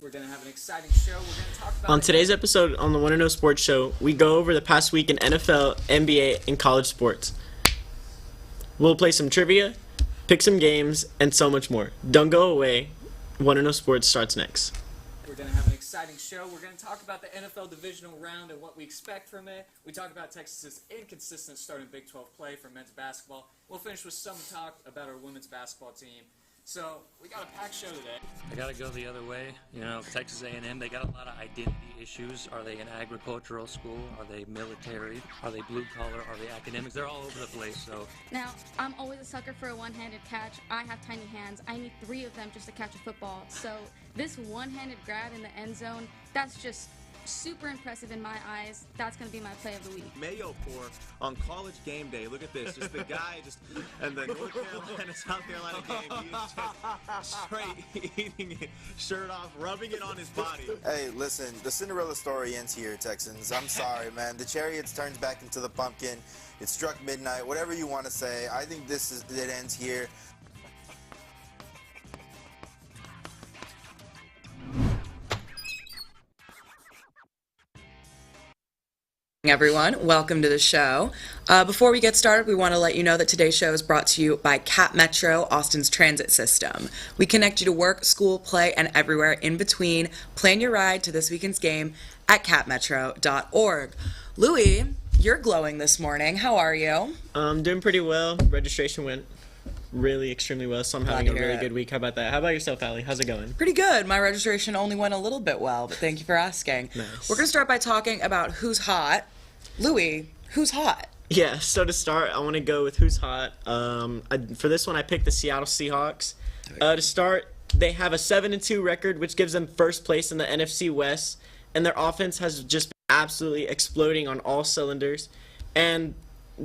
We're going to have an exciting show. We're going to talk about On today's episode on the Wanna Know Sports Show, we go over the past week in NFL, NBA, and college sports. We'll play some trivia, pick some games, and so much more. Don't go away. Wanna Know Sports starts next. We're going to have an exciting show. We're going to talk about the NFL divisional round and what we expect from it. We talk about Texas's inconsistent start in Big 12 play for men's basketball. We'll finish with some talk about our women's basketball team. So we got a packed show today. I got to go the other way. You know, Texas A&M, they got a lot of identity issues. Are they an agricultural school? Are they military? Are they blue collar? Are they academics? They're all over the place. So now, I'm always a sucker for a one-handed catch. I have tiny hands. I need 3 of them just to catch a football. So this one-handed grab in the end zone, that's just super impressive in my eyes. That's going to be my play of the week. Mayo pour on college game day. Look at this. Just the guy and the North Carolina, South Carolina game. He's just straight eating it, shirt off, rubbing it on his body. Hey, listen, the Cinderella story ends here, Texans. I'm sorry, man. The Chariots turns back into the pumpkin. It struck midnight. Whatever you want to say, I think it ends here. Everyone, welcome to the show. Before we get started, we want to let you know that today's show is brought to you by Cap Metro, Austin's transit system. We connect you to work, school, play, and everywhere in between. Plan your ride to this weekend's game at capmetro.org. Louis, you're glowing this morning. How are you? I'm doing pretty well. Registration went really extremely well, so I'm having a really good week. How about that? How about yourself, Allie? How's it going? Pretty good. My registration only went a little bit well, but thank you for asking. Nice. We're going to start by talking about who's hot. Louis, who's hot? Yeah, so to start, I want to go with who's hot. For this one, I picked the Seattle Seahawks. To start, they have a 7-2 record, which gives them first place in the NFC West, and their offense has just been absolutely exploding on all cylinders. And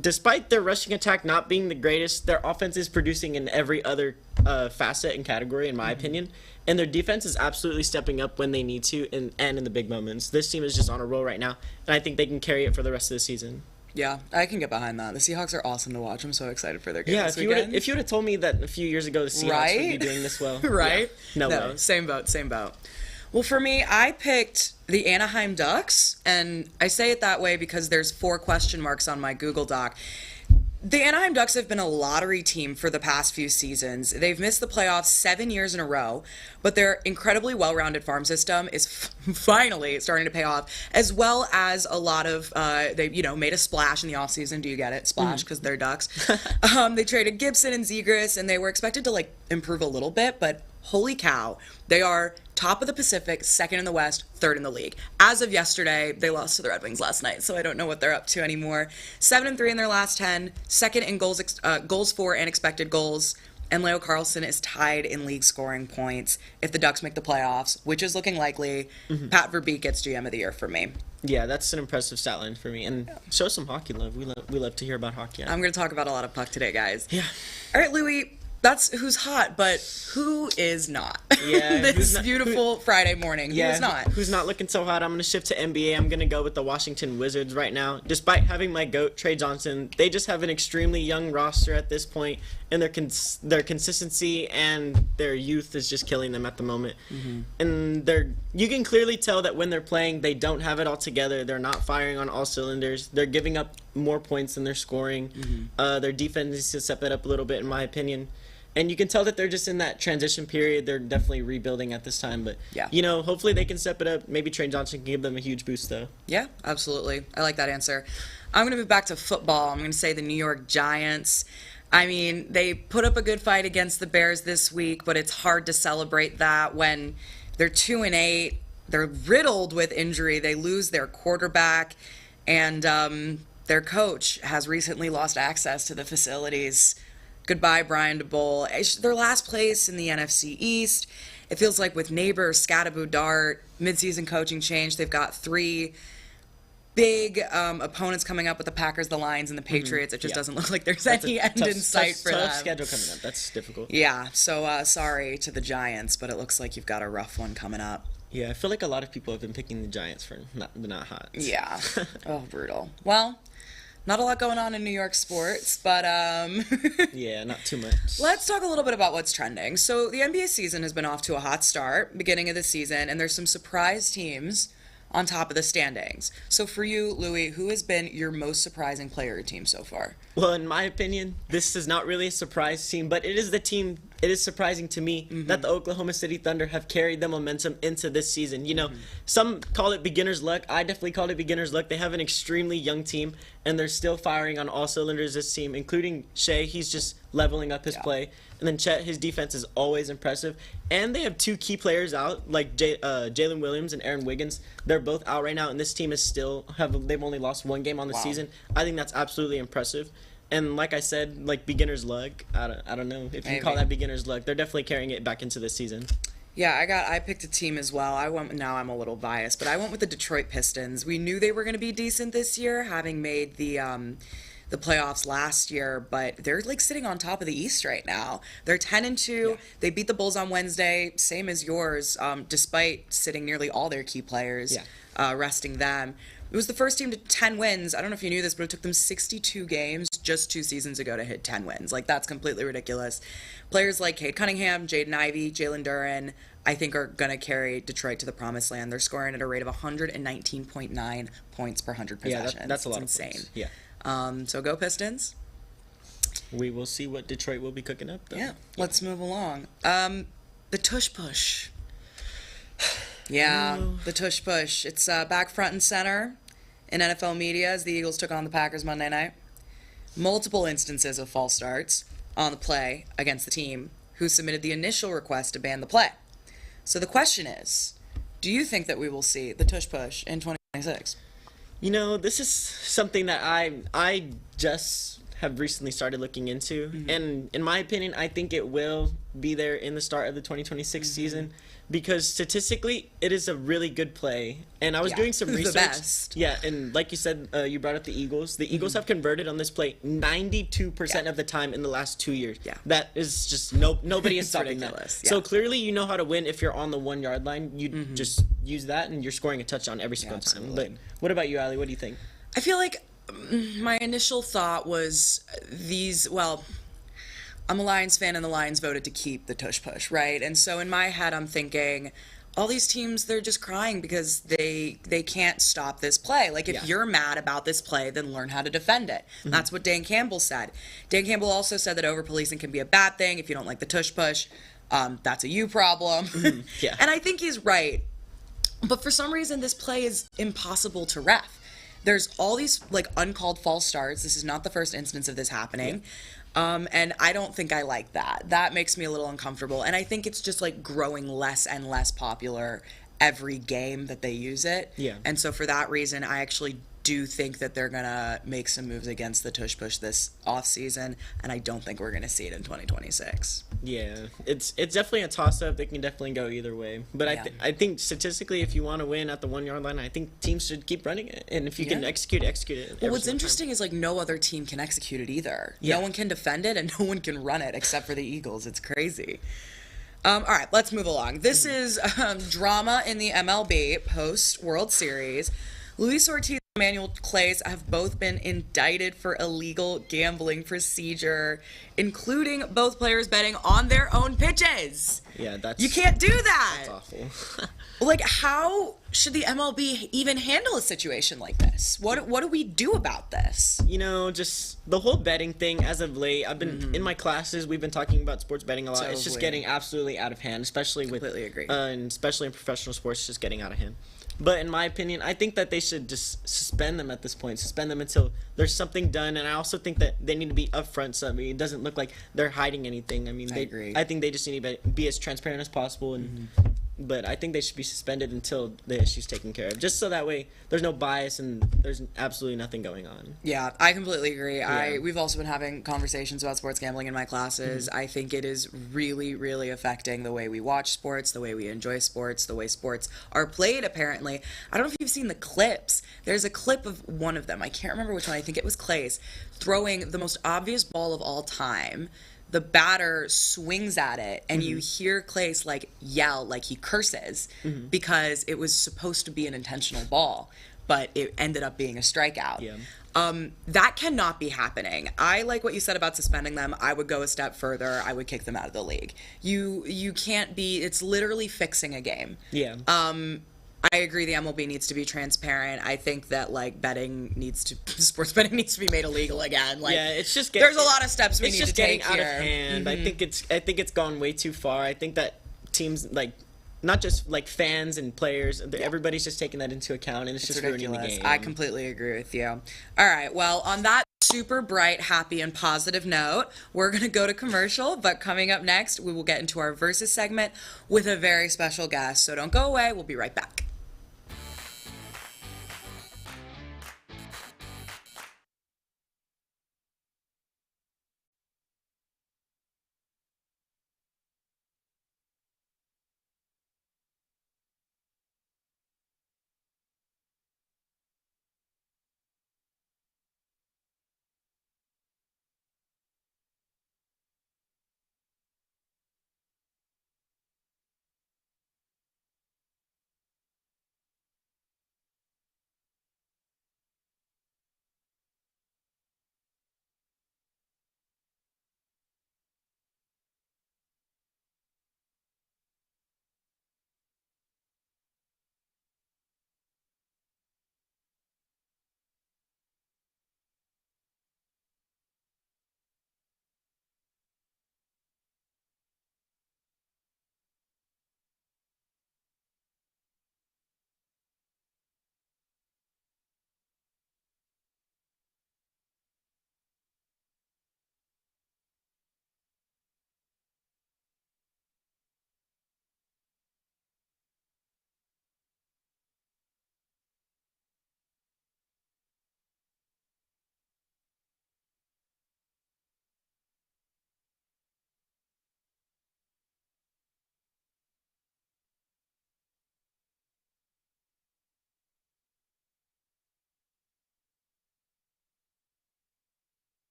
despite their rushing attack not being the greatest, their offense is producing in every other facet and category, in my opinion. And their defense is absolutely stepping up when they need to and in the big moments. This team is just on a roll right now, and I think they can carry it for the rest of the season. Yeah, I can get behind that. The Seahawks are awesome to watch. I'm so excited for their game this weekend. weekend. If you would have told me that a few years ago the Seahawks would be doing this well. Right? Yeah, no way. Same boat. Well, for me, I picked the Anaheim Ducks, and I say it that way because there's 4 question marks on my Google Doc. The Anaheim Ducks have been a lottery team for the past few seasons. They've missed the playoffs 7 years in a row, but their incredibly well-rounded farm system is finally starting to pay off, as well as a lot of, they made a splash in the offseason. Do you get it? Splash, because they're Ducks. They traded Gibson and Zegras, and they were expected to, improve a little bit, but holy cow, they are top of the Pacific, second in the West, third in the league. As of yesterday, they lost to the Red Wings last night, so I don't know what they're up to anymore. 7-3 in their last 10, second in goals for and expected goals, and Leo Carlson is tied in league scoring points. If the Ducks make the playoffs, which is looking likely, Pat Verbeek gets GM of the year for me. Yeah, that's an impressive stat line for me. And show some hockey love. We love to hear about hockey. I'm going to talk about a lot of puck today, guys. Yeah. All right, Louis. That's who's hot, but who is not? Yeah, this beautiful Friday morning. Yeah, who's not? Who's not looking so hot? I'm going to shift to NBA. I'm going to go with the Washington Wizards right now. Despite having my GOAT, Trey Johnson, they just have an extremely young roster at this point, and their consistency and their youth is just killing them at the moment. And you can clearly tell that when they're playing, they don't have it all together. They're not firing on all cylinders. They're giving up more points than they're scoring. Their defense needs to step it up a little bit, in my opinion. And you can tell that they're just in that transition period. They're definitely rebuilding at this time. But, hopefully they can step it up. Maybe Trey Johnson can give them a huge boost, though. Yeah, absolutely. I like that answer. I'm going to move back to football. I'm going to say the New York Giants. I mean, they put up a good fight against the Bears this week, but it's hard to celebrate that when they're 2-8. They're riddled with injury. They lose their quarterback, and their coach has recently lost access to the facilities. Goodbye, Brian DeBoll. Their last place in the NFC East. It feels like with Neighbor, Scattaboo Dart, midseason coaching change, they've got 3 big opponents coming up with the Packers, the Lions, and the Patriots. It just doesn't look like there's any end in sight for them. Tough schedule coming up. That's difficult. Yeah, so sorry to the Giants, but it looks like you've got a rough one coming up. Yeah, I feel like a lot of people have been picking the Giants for not hot. Yeah. Oh, brutal. Well, Not a lot going on in New York sports, but Yeah, not too much. let's talk a little bit about what's trending. So the NBA season has been off to a hot start, beginning of the season, and there's some surprise teams on top of the standings. So for you, Louis, who has been your most surprising player or team so far? Well, in my opinion, this is not really a surprise team, but it is the team. It is surprising to me that the Oklahoma City Thunder have carried the momentum into this season. You know, some call it beginner's luck. I definitely call it beginner's luck. They have an extremely young team, and they're still firing on all cylinders this team, including Shea. He's just leveling up his play. And then Chet, his defense is always impressive. And they have two key players out, like Jalen Williams and Aaron Wiggins. They're both out right now, and this team is still they've only lost one game on the season. I think that's absolutely impressive. And like I said, like beginner's luck. I don't know if you can call that beginner's luck. They're definitely carrying it back into this season. Yeah, I picked a team as well. Now I'm a little biased, but I went with the Detroit Pistons. We knew they were going to be decent this year, having made the playoffs last year, but they're like sitting on top of the East right now. They're 10-2. Yeah. They beat the Bulls on Wednesday, same as yours, despite sitting nearly all their key players, resting them. It was the first team to 10 wins. I don't know if you knew this, but it took them 62 games just 2 seasons ago to hit 10 wins. Like, that's completely ridiculous. Players like Cade Cunningham, Jaden Ivey, Jalen Duren, I think are going to carry Detroit to the promised land. They're scoring at a rate of 119.9 points per 100 possessions. Yeah, that's a lot insane. Of points. Yeah. So go Pistons. We will see what Detroit will be cooking up, though. Yeah, let's move along. The tush push. Yeah, the tush push. It's back front and center in NFL media as the Eagles took on the Packers Monday night. Multiple instances of false starts on the play against the team who submitted the initial request to ban the play. So the question is, do you think that we will see the tush push in 2026? You know, this is something that I just have recently started looking into. And in my opinion, I think it will be there in the start of the 2026 season because statistically, it is a really good play. And I was doing some research. The best. Yeah, and like you said, you brought up the Eagles. The Eagles have converted on this play 92% of the time in the last 2 years. Yeah. That is just nobody is stopping that. Yeah. So clearly, you know how to win if you're on the 1 yard line. You just use that, and you're scoring a touchdown every single time. But what about you, Allie? What do you think? I feel like my initial thought was I'm a Lions fan and the Lions voted to keep the tush push, right? And so in my head, I'm thinking, all these teams, they're just crying because they can't stop this play. Like, if you're mad about this play, then learn how to defend it. That's what Dan Campbell said. Dan Campbell also said that over-policing can be a bad thing. If you don't like the tush push, that's a you problem. Yeah. And I think he's right. But for some reason, this play is impossible to ref. There's all these, like, uncalled false starts. This is not the first instance of this happening. And I don't think I like that. That makes me a little uncomfortable. And I think it's just, like, growing less and less popular every game that they use it. Yeah. And so for that reason, I actually do think that they're going to make some moves against the tush push this offseason. And I don't think we're going to see it in 2026. Yeah, it's definitely a toss-up. They can definitely go either way. But I think statistically, if you want to win at the 1 yard line, I think teams should keep running it. And if you can execute it. Well, what's interesting is, like, no other team can execute it either. Yeah. No one can defend it and no one can run it except for the Eagles. It's crazy. All right, let's move along. This is drama in the MLB post-World Series. Luis Ortiz and Emmanuel Clays have both been indicted for illegal gambling procedure, including both players betting on their own pitches. Yeah, you can't do that. That's awful. Like, how should the MLB even handle a situation like this? What do we do about this? You know, just the whole betting thing as of late. I've been in my classes. We've been talking about sports betting a lot. It's just getting absolutely out of hand, especially with completely agree. And especially in professional sports, it's just getting out of hand. But in my opinion, I think that they should just suspend them at this point. Suspend them until there's something done. And I also think that they need to be upfront. So, I mean, it doesn't look like they're hiding anything. I mean, I agree. I think they just need to be as transparent as possible. And but I think they should be suspended until the issue's taken care of. Just so that way there's no bias and there's absolutely nothing going on. Yeah, I completely agree. Yeah. We've also been having conversations about sports gambling in my classes. I think it is really, really affecting the way we watch sports, the way we enjoy sports, the way sports are played, apparently. I don't know if you've seen the clips. There's a clip of one of them. I can't remember which one. I think it was Clay's throwing the most obvious ball of all time. The batter swings at it, and you hear Clays, like, yell, like he curses, because it was supposed to be an intentional ball, but it ended up being a strikeout. Yeah. That cannot be happening. I like what you said about suspending them. I would go a step further. I would kick them out of the league. You can't be. It's literally fixing a game. Yeah. I agree. The MLB needs to be transparent. I think that sports betting needs to be made illegal again. Like, yeah, it's just there's a lot of steps we it's need just to getting take out here. of hand. I think it's gone way too far. I think that teams not just like fans and players, everybody's just taking that into account, and it's just ruining the game. I completely agree with you. All right. Well, on that super bright, happy, and positive note, we're going to go to commercial. But coming up next, we will get into our Versus segment with a very special guest. So don't go away. We'll be right back.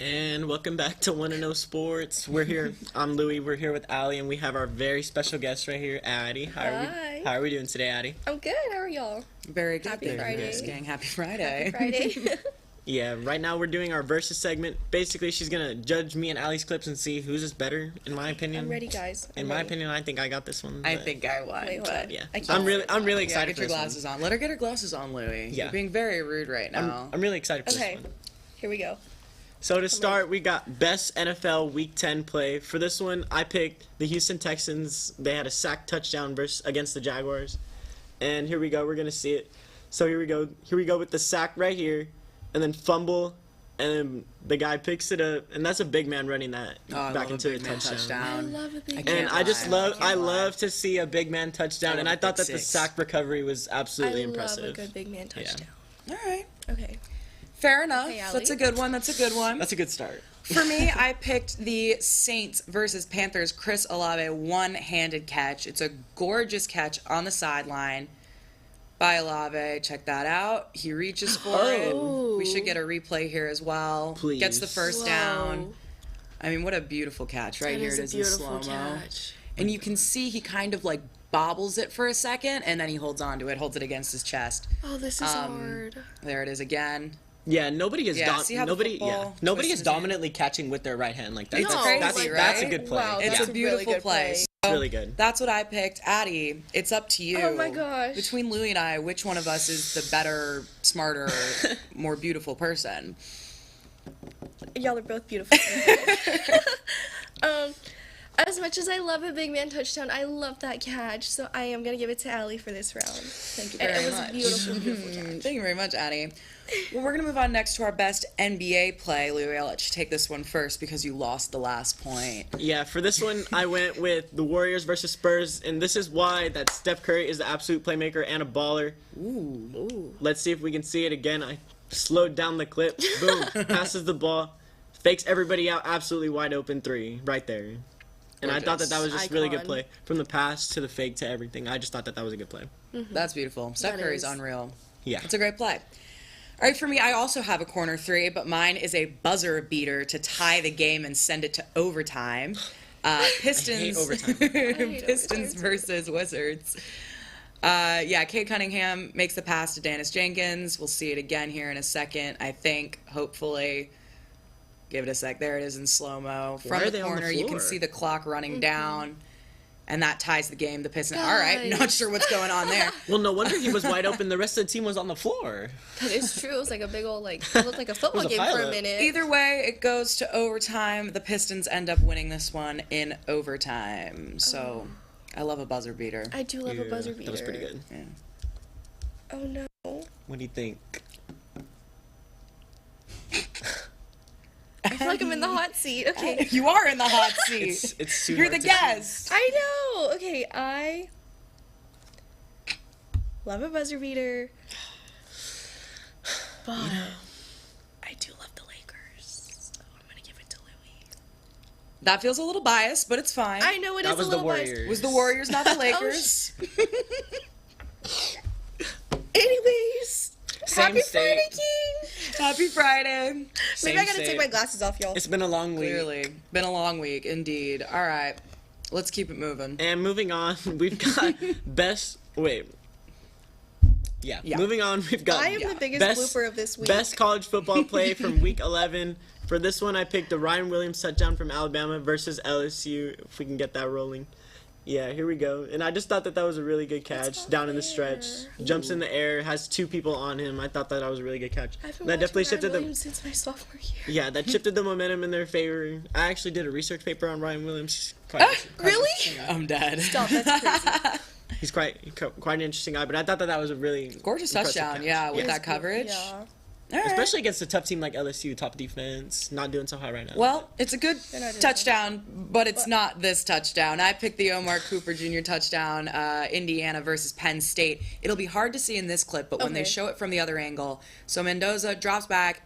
And welcome back to 1-0 Sports. We're here. I'm Louie. We're here with Allie, and we have our very special guest right here, Addie. Hi. How are we doing today, Addie? I'm good. How are y'all? Very good. Happy Thank you for Friday. asking. Happy Friday. Friday. Yeah, right now we're doing our versus segment. Basically, she's gonna judge me and Allie's clips and see whose is better, in my opinion. I'm ready, guys. In my opinion, I think I got this one. I but- think I won. Wait, hold on. Yeah, I can't I'm see really, it. I'm really Yeah, excited get for your this glasses on. Let her get her glasses on, Louie. Yeah. You're being very rude right one. now. I'm really excited for Okay. this one. Here we go. So to start, we got best NFL Week 10 play. For this one, I picked the Houston Texans. They had a sack touchdown against the Jaguars. And here we go. We're going to see it. So here we go. Here we go with the sack right here. And then fumble. And then the guy picks it up. And that's a big man running that Oh, I back love into a big a man touchdown. love a big I And can't I just lie. love, I Can't lie. love to see a big man touchdown. I And love I a thought pick that the six. sack recovery was absolutely I impressive. love a good big man touchdown. All right. Okay. Fair enough. Okay, Allie. That's a good one. That's a good one. That's a good start. For me, I picked the Saints versus Panthers Chris Olave one-handed catch. It's a gorgeous catch on the sideline by Olave. Check that out. He reaches for it. We should get a replay here as well. Please. Gets the first down. I mean, what a beautiful catch. Right here it is in slow-mo. And you can see he kind of like bobbles it for a second, and then he holds on to it, holds it against his chest. Oh, this is hard. There it is again. Yeah, nobody is Yeah, see how the nobody football nobody twists is his hand? dominantly catching with their right hand like that. It's that's, crazy, that's, right? that's a good play. Wow, It's that's a a beautiful really good play. play. So really good. That's what I picked. Addie, it's up to you. Oh my gosh. Between Louie and I, which one of us is the better, smarter, more beautiful person? Y'all are both beautiful. As much as I love a big man touchdown, I love that catch. So I am gonna give it to Allie for this round. Thank you And very it was much. a beautiful, beautiful catch. Thank you very much, Addie. Well, we're going to move on next to our best NBA play. Louie, I'll let you take this one first because you lost the last point. Yeah, for this one, I went with the Warriors versus Spurs, and this is why that Steph Curry is the absolute playmaker and a baller. Ooh. Let's see if we can see it again. I slowed down the clip. Boom. Passes the ball. Fakes everybody out. Absolutely wide open three right there. And I thought that was just really good Icon. play. From the pass to the fake to everything. I just thought that was a good play. That's beautiful. Steph That Curry's is. unreal. Yeah. It's a great play. All right, for me, I also have a corner three, but mine is a buzzer beater to tie the game and send it to overtime. Pistons, overtime. Pistons versus Wizards. Yeah, Cade Cunningham makes the pass to Dennis Jenkins. We'll see it again here in a second, I think, hopefully. Give it a sec. There it is in slow-mo. Why From are the they on the corner, you can floor? see the clock running down, and that ties the game. The Pistons. All right, not sure what's going on there. Well, no wonder he was wide open. The rest of the team was on the floor. That is true. It was like a big old, it looked like a football a game for a pilot. minute. Either way, it goes to overtime. The Pistons end up winning this one in overtime. So, I love a buzzer beater. I do love a buzzer beater. That was pretty good. Oh no. What do you think? I feel like I'm in the hot seat. Okay. You are in the hot seat. It's super You're the hard to- guest. I know. Okay, I love a buzzer beater. But I do love the Lakers. So I'm gonna give it to Louis. That feels a little biased, but it's fine. I know it That is was a the little biased. Warriors. Was the Warriors, not the Lakers. Anyways, Same happy state. Friday, King. Happy Friday. Maybe Same I gotta state. take my glasses off, y'all. It's been a long week. Clearly. Been a long week, indeed. All right. Let's keep it moving. And moving on, we've got best. Wait. Yeah. Yeah. Moving on, we've got I am the biggest best, blooper of this week. Best college football play from week 11. For this one, I picked the Ryan Williams touchdown from Alabama versus LSU. If we can get that rolling. Yeah, here we go. And I just thought that was a really good catch down in the stretch. Jumps in the air, has two people on him. I thought that was a really good catch. I've been That definitely watching shifted Ryan the. Williams since my sophomore year. Yeah, that shifted the momentum in their favor. I actually did a research paper on Ryan Williams. Quite Really? I'm dead. Stop, that's crazy. He's quite an interesting guy, but I thought that was a really Gorgeous impressive touchdown, catch. yeah, with that coverage. Yeah. All right. Especially against a tough team like LSU, top defense, not doing so high right now. Well, it's a good not doing touchdown, but it's not this touchdown. I picked the Omar Cooper Jr. touchdown, Indiana versus Penn State. It'll be hard to see in this clip, but when they Okay. show it from the other angle, so Mendoza drops back.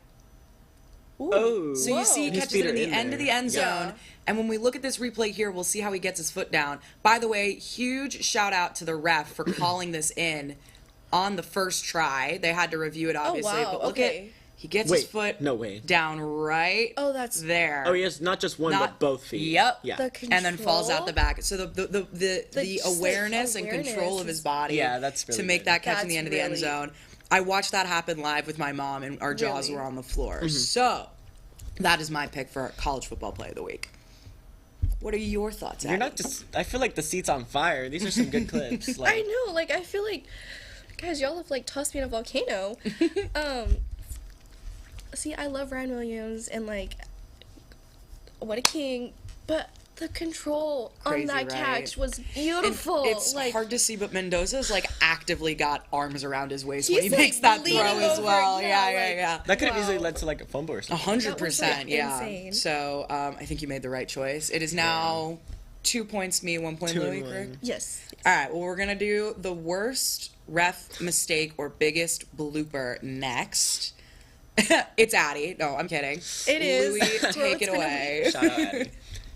oh, So you see he His catches feet it are in the in end of there. the end zone. Yeah. And when we look at this replay here, we'll see how he gets his foot down. By the way, huge shout out to the ref for calling this in on the first try. They had to review it, obviously. wow, But look okay. at He gets Wait, his foot no way. down right Oh, that's there. Oh, he has not just one, but both feet. Yep. Yeah. the And then falls out control. the back. So the just, like, awareness and awareness control of his body Yeah, that's to really make good. that catch in the That's end of the end really- zone. I watched that happen live with my mom, and our jaws Really? were on the floor. Mm-hmm. So that is my pick for college football play of the week. What are your thoughts? You're Abby? not just. I feel like the seat's on fire. These are some good clips. Like, I know, like, I feel like, guys, y'all have, like, tossed me in a volcano. See, I love Ryan Williams, and, like, what a king, but the control Crazy, on that right? catch was And beautiful. it's like, hard to see, but Mendoza's like actively got arms around his waist when he He's, like, makes that throw leaning as over, well. yeah, Yeah, like- yeah. that could have easily Wow. led to like a fumble or something. 100%, yeah. insane. So I think you made the right choice. It is now 2 points me, 1 point 2 and Louis. 1. Correct? yes. All right, well, we're going to do the worst ref mistake or biggest blooper next. It's Addie. No, I'm kidding. It is. Louis, Well, take it's it gonna away. Shout out, Abby.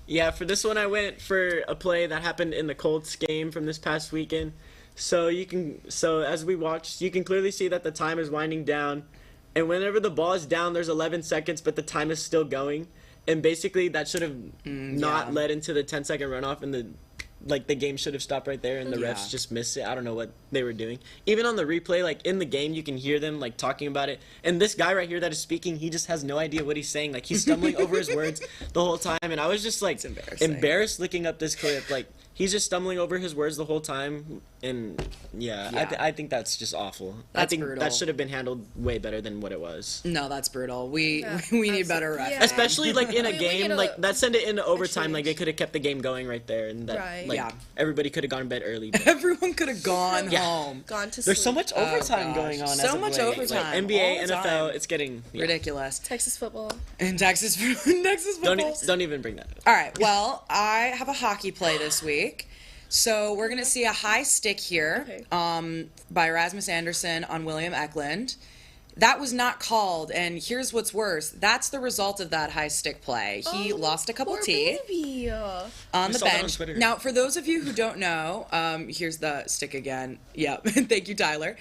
Yeah, for this one I went for a play that happened in the Colts game from this past weekend. So as we watched, you can clearly see that the time is winding down, and whenever the ball is down, there's 11 seconds, but the time is still going, and basically that should have not yeah. led into the 10-second runoff, and the game should have stopped right there, and the Yeah. refs just missed it. I don't know what they were doing. Even on the replay, like in the game, you can hear them like talking about it. And this guy right here that is speaking, he just has no idea what he's saying. Like he's stumbling over his words the whole time, and I was just like embarrassing. embarrassed looking up this clip. Like he's just stumbling over his words the whole time, and Yeah. I think that's just awful. I That's think brutal. that should have been handled way better than what it was. No, that's brutal. We Yeah, we need better absolutely. refs. Yeah. Especially like in a We game get a- like that, send it into overtime. Like they change. could have kept the game going right there, and that Right. like Yeah. everybody could have gone to bed early. But Everyone could have gone Yeah. home. Gone to there's so sleep. much overtime gosh. going on. So as of much late. overtime, Like, NBA, all the NFL, time. it's getting Ridiculous. Texas football. In Texas, Texas football. Don't even bring that up. All right. Well, I have a hockey play this week. So we're gonna see a high stick here, Okay. by Rasmus Anderson on William Eklund. That was not called, and here's what's worse. That's the result of that high stick play. He Oh, lost a couple poor teeth baby. on We the saw that on bench. Twitter. Now, for those of you who don't know, here's the stick again. Yep. Thank you, Tyler.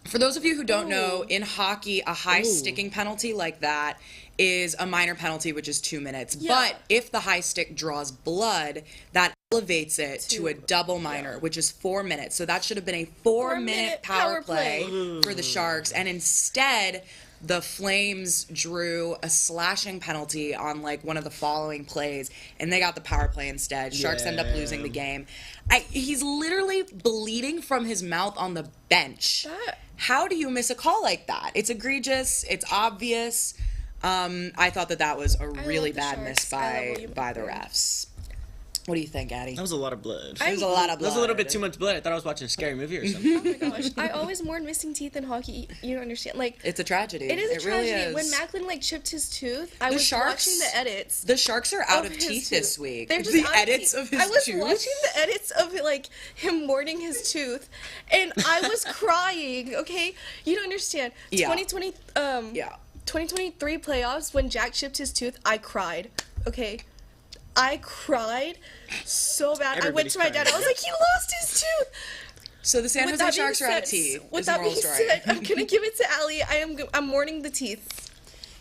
For those of you who don't know, in hockey, a high sticking penalty like that is a minor penalty, which is 2 minutes. Yeah. But if the high stick draws blood, that elevates it to a double minor, which is 4 minutes. So that should have been a 4-minute power play for the Sharks. And instead, the Flames drew a slashing penalty on like one of the following plays, and they got the power play instead. Sharks end up losing the game. He's literally bleeding from his mouth on the bench. That- How do you miss a call like that? It's egregious. It's obvious. I thought that was a really love the bad miss Sharks. I love William by the Eklund. refs. What do you think, Addie? That was a lot of blood. It was a lot of That blood. was a little bit too much blood. I thought I was watching a scary movie or something. Oh my gosh. I always mourn missing teeth in hockey. You don't understand. Like, It's a tragedy. it is a It really tragedy. is. When Macklin, like, chipped his tooth, I The was Sharks- watching the edits. The Sharks are out of his teeth tooth. this week. They're just The out edits teeth. of his I was tooth. watching the edits of it, like him mourning his tooth, and I was crying. Okay, you don't understand. Yeah. 2020, Yeah. 2023 playoffs when Jack chipped his tooth, I cried. Okay, I cried so bad. I went Everybody's to my dad. I crying. was like, he lost his tooth. So the San With Jose that being Sharks are out of said- teeth. With is the that moral being story. said, I'm gonna give it to Allie. I'm mourning the teeth.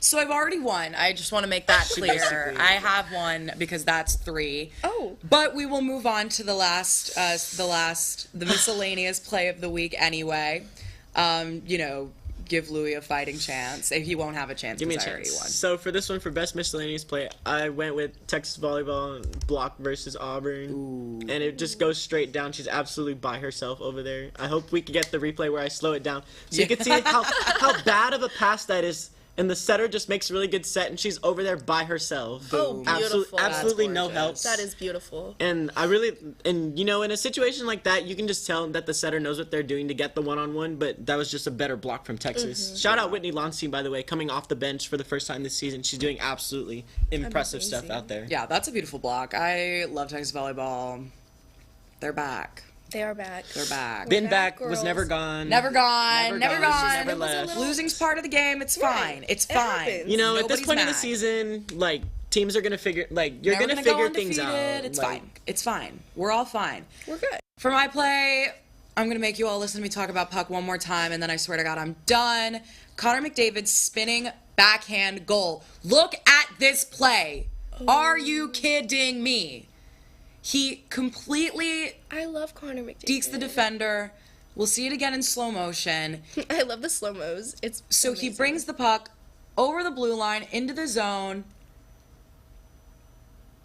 So I've already won. I just want to make that clear. basically- I have won because that's 3. Oh. But we will move on to the miscellaneous play of the week anyway. Give Louis a fighting chance. He won't have a chance Give me a because I already chance. won. So for this one, for best miscellaneous play, I went with Texas volleyball block versus Auburn, and it just goes straight down. She's absolutely by herself over there. I hope we can get the replay where I slow it down so you can see how bad of a pass that is. And the setter just makes a really good set, and she's over there by herself. Oh, beautiful. Absolutely That's no gorgeous. help. That is beautiful. And in a situation like that, you can just tell that the setter knows what they're doing to get the one-on-one, but that was just a better block from Texas. Shout out Whitney Lonstein, by the way, coming off the bench for the first time this season. She's doing absolutely impressive stuff Amazing. out there. Yeah, that's a beautiful block. I love Texas volleyball. They're back. They are back. They're back. Been back, back, was girls. never gone. Never gone. Never gone. Never left. Losing's part of the game. It's Right. fine. It's It fine. happens. You know, at this Nobody's point in the mad. season, like, teams are going to figure, like, you're Never going to gonna go figure things out. undefeated. It's like, fine. It's fine. We're all fine. We're good. For my play, I'm going to make you all listen to me talk about puck one more time, and then I swear to God, I'm done. Connor McDavid's spinning backhand goal. Look at this play. Are you kidding me? He completely I love Connor McDavid. dekes the defender. We'll see it again in slow motion. I love the slow-mos. It's So amazing. he brings the puck over the blue line into the zone.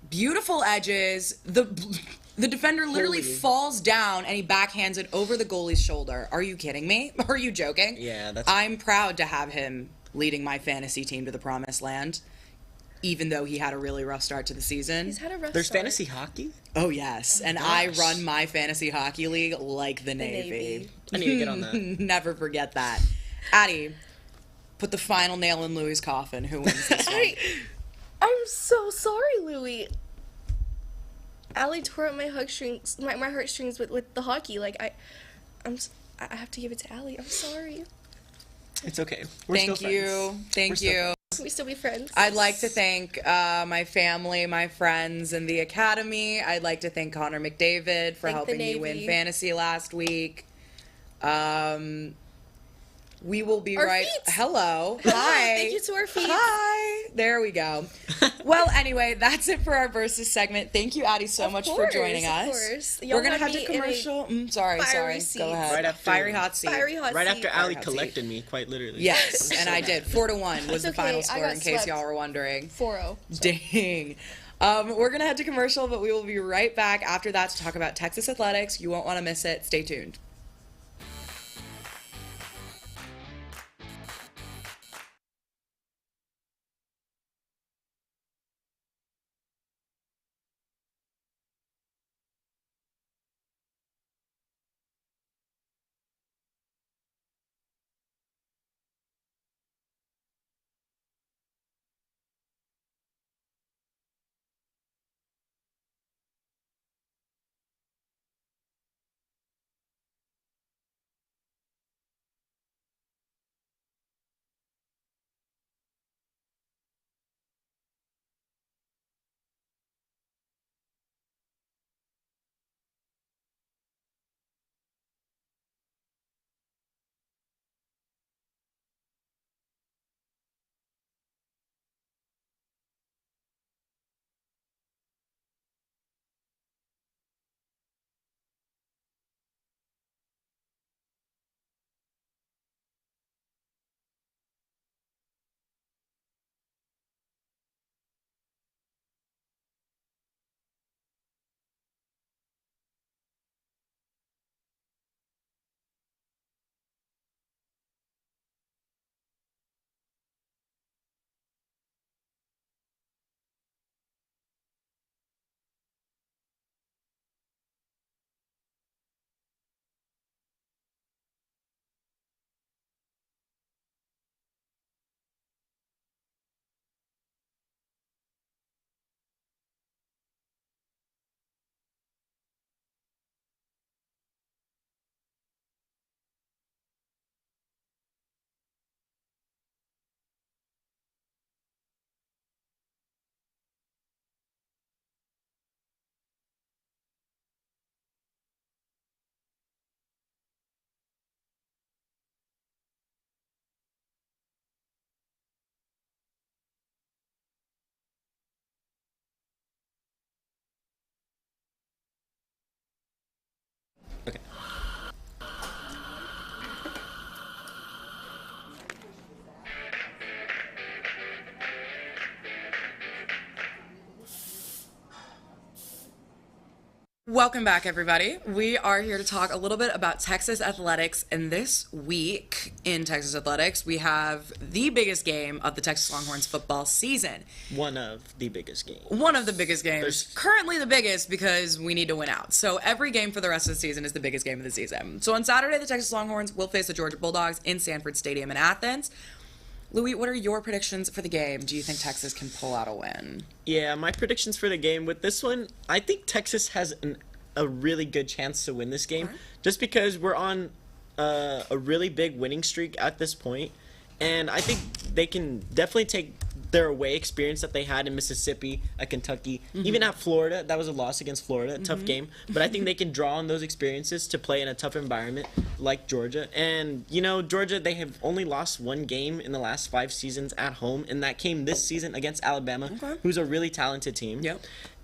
Beautiful edges. The defender literally falls down and he backhands it over the goalie's shoulder. Are you kidding me? Are you joking? Yeah, that's... I'm proud to have him leading my fantasy team to the promised land, even though he had a really rough start to the season. He's had a rough There's start. fantasy hockey? Oh, yes. And I run my fantasy hockey league like the Navy. I need to get on that. Never forget that. Addie, put the final nail in Louis' coffin. Who wins this one? I'm so sorry, Louie. Allie tore up my heartstrings, my heartstrings with the hockey. Like I have to give it to Allie. I'm sorry. It's okay. We're still Thank you. friends. Thank We're still you. Can we still be friends? I'd like to thank my family, my friends in the academy. I'd like to thank Connor McDavid for Thank the helping me win Navy. fantasy last week. We will be Our right. feet. Hello. Hello, Hi. thank you to our feet. Hi. There we go. Well, anyway, that's it for our versus segment. Thank you, Addie, so Of much course, for joining of us. course. Y'all We're gonna had have to me in a commercial. Sorry. fiery seat. Go ahead. Right after- Fiery hot seat. Fiery hot Right seat. after Allie hot seat. collected me, quite literally. Yes, and I did 4-1 was the okay, final I score. got In case swept. y'all were wondering. 4-0. Dang. We're going to head to commercial, but we will be right back after that to talk about Texas athletics. You won't want to miss it. Stay tuned. Okay. Welcome back, everybody. We are here to talk a little bit about Texas athletics. And this week in Texas athletics, we have the biggest game of the Texas Longhorns football season. One of the biggest games. One of the biggest games. There's- Currently the biggest because we need to win out. So every game for the rest of the season is the biggest game of the season. So on Saturday, the Texas Longhorns will face the Georgia Bulldogs in Sanford Stadium in Athens. Louis, what are your predictions for the game? Do you think Texas can pull out a win? Yeah, my predictions for the game with this one, I think Texas has a really good chance to win this game, just because we're on a really big winning streak at this point, and I think they can definitely take their away experience that they had in Mississippi, at Kentucky, even at Florida. That was a loss against Florida, a tough game. But I think they can draw on those experiences to play in a tough environment like Georgia. And, you know, Georgia, they have only lost one game in the last 5 seasons at home, and that came this season against Alabama, who's a really talented team. Yep.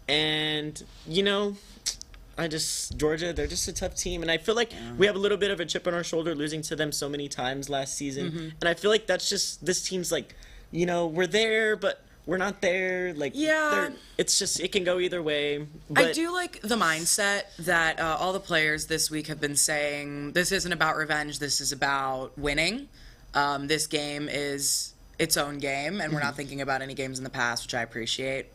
And, you know, Georgia, they're just a tough team. And I feel like we have a little bit of a chip on our shoulder losing to them so many times last season. And I feel like that's just, this team's like, you know, we're there, but we're not there. Like, it's just, it can go either way. But I do like the mindset that all the players this week have been saying, this isn't about revenge, this is about winning. This game is its own game, and we're not thinking about any games in the past, which I appreciate.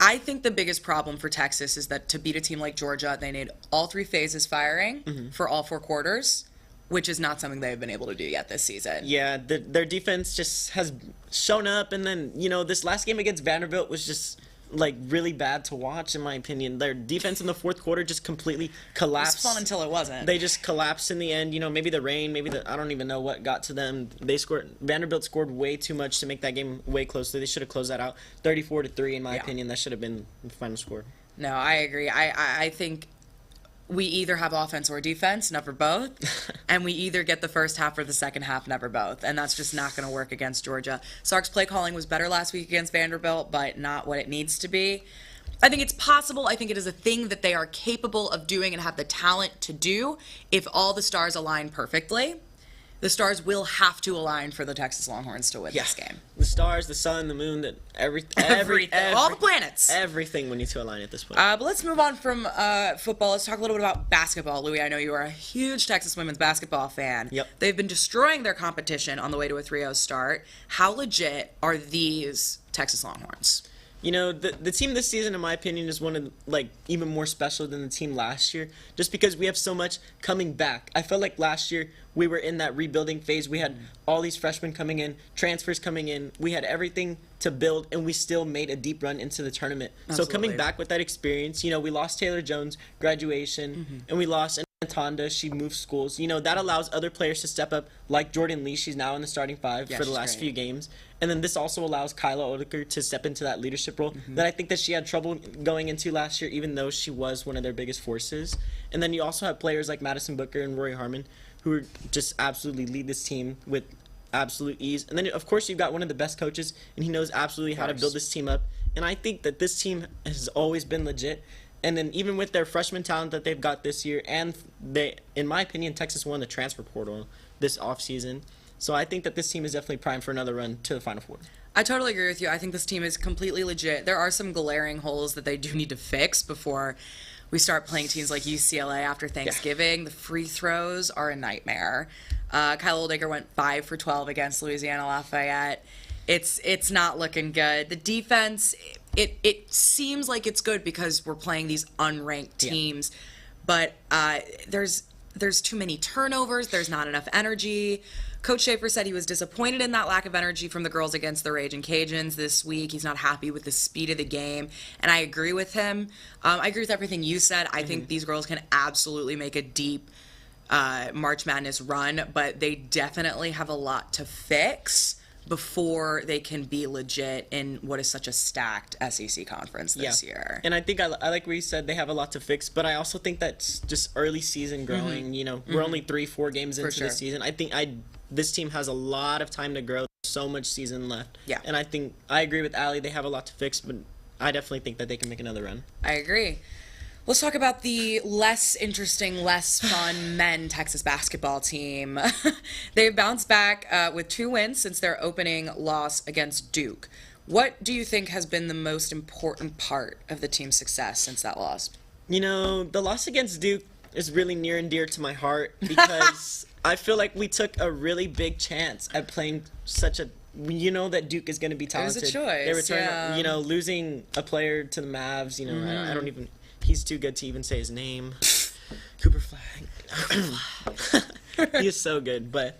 I think the biggest problem for Texas is that to beat a team like Georgia, they need all 3 phases firing for all 4 quarters, which is not something they've been able to do yet this season. Yeah, their defense just has shown up, and then, you know, this last game against Vanderbilt was just, like, really bad to watch, in my opinion. Their defense in the 4th quarter just completely collapsed. It was fun until it wasn't. They just collapsed in the end. You know, maybe the rain, I don't even know what got to them. Vanderbilt scored way too much to make that game way closer. They should have closed that out 34-3, in my opinion. That should have been the final score. No, I agree. I think we either have offense or defense, never both. And we either get the first half or the second half, never both. And that's just not going to work against Georgia. Sark's play calling was better last week against Vanderbilt, but not what it needs to be. I think it's possible. I think it is a thing that they are capable of doing and have the talent to do if all the stars align perfectly. The stars will have to align for the Texas Longhorns to win this game. The stars, the sun, the moon, everything. All the planets. Everything we need to align at this point. But let's move on from football. Let's talk a little bit about basketball. Louis, I know you are a huge Texas women's basketball fan. Yep. They've been destroying their competition on the way to a 3-0 start. How legit are these Texas Longhorns? You know, the team this season, in my opinion, is one of, like, even more special than the team last year, just because we have so much coming back. I felt like last year we were in that rebuilding phase. We had all these freshmen coming in, transfers coming in. We had everything to build, and we still made a deep run into the tournament. Absolutely. So coming back with that experience, you know, we lost Taylor Jones, graduation, and we lost Tonda, she moved schools. You know, that allows other players to step up, like Jordan Lee. She's now in the starting 5 for the last few games. And then this also allows Kyla Odeker to step into that leadership role that I think that she had trouble going into last year, even though she was one of their biggest forces. And then you also have players like Madison Booker and Rory Harmon, who are just absolutely lead this team with absolute ease. And then, of course, you've got one of the best coaches, and he knows absolutely how to build this team up. And I think that this team has always been legit. And then even with their freshman talent that they've got this year, and they, in my opinion, Texas won the transfer portal this offseason. So I think that this team is definitely primed for another run to the Final Four. I totally agree with you. I think this team is completely legit. There are some glaring holes that they do need to fix before we start playing teams like UCLA after Thanksgiving. Yeah. The free throws are a nightmare. Kyle Oldacre went 5 for 12 against Louisiana Lafayette. It's not looking good. The defense, it seems like it's good because we're playing these unranked teams, but there's too many turnovers. There's not enough energy. Coach Schaefer said he was disappointed in that lack of energy from the girls against the Ragin' Cajuns this week. He's not happy with the speed of the game, and I agree with him. I agree with everything you said. I think these girls can absolutely make a deep March Madness run, but they definitely have a lot to fix before they can be legit in what is such a stacked SEC conference this year. And I think I like what you said, they have a lot to fix, but I also think that's just early season growing. You know, we're only 3-4 games into the season. I think this team has a lot of time to grow. So much season left. Yeah. And I think I agree with Allie, they have a lot to fix, but I definitely think that they can make another run. I agree. Let's talk about the less interesting, less fun men Texas basketball team. They've bounced back with 2 wins since their opening loss against Duke. What do you think has been the most important part of the team's success since that loss? You know, the loss against Duke is really near and dear to my heart because I feel like we took a really big chance at playing such a... You know that Duke is going to be talented. It was a choice, They return, you know, losing a player to the Mavs, you know, I don't even... He's too good to even say his name. Cooper Flag. He is so good. But,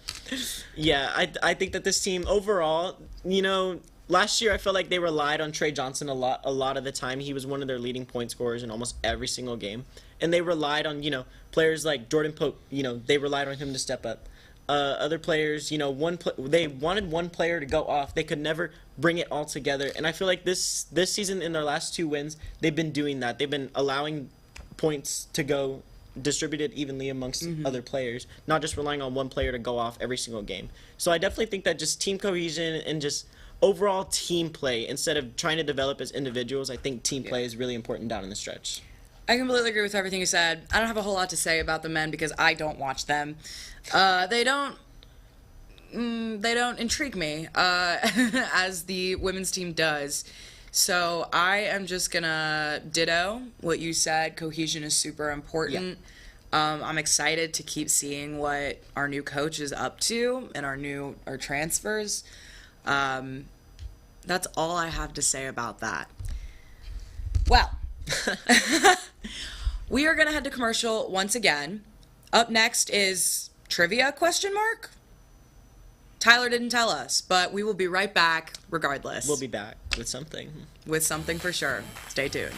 yeah, I think that this team overall, you know, last year I felt like they relied on Trey Johnson a lot of the time. He was one of their leading point scorers in almost every single game. And they relied on, you know, players like Jordan Pope, you know, they relied on him to step up. other players, you know, they wanted one player to go off. They could never bring it all together. And I feel like this season, in their last 2 wins, they've been doing that. They've been allowing points to go distributed evenly amongst other players, not just relying on one player to go off every single game. So I definitely think that just team cohesion and just overall team play, instead of trying to develop as individuals, I think team play is really important down in the stretch. I completely agree with everything you said. I don't have a whole lot to say about the men because I don't watch them. They don't intrigue me as the women's team does. So I am just gonna ditto what you said. Cohesion is super important. I'm excited to keep seeing what our new coach is up to and our transfers. That's all I have to say about that. Well, we are gonna head to commercial once again. Up next is trivia question mark. Tyler didn't tell us, but we will be right back regardless. We'll be back with something. With something for sure. Stay tuned.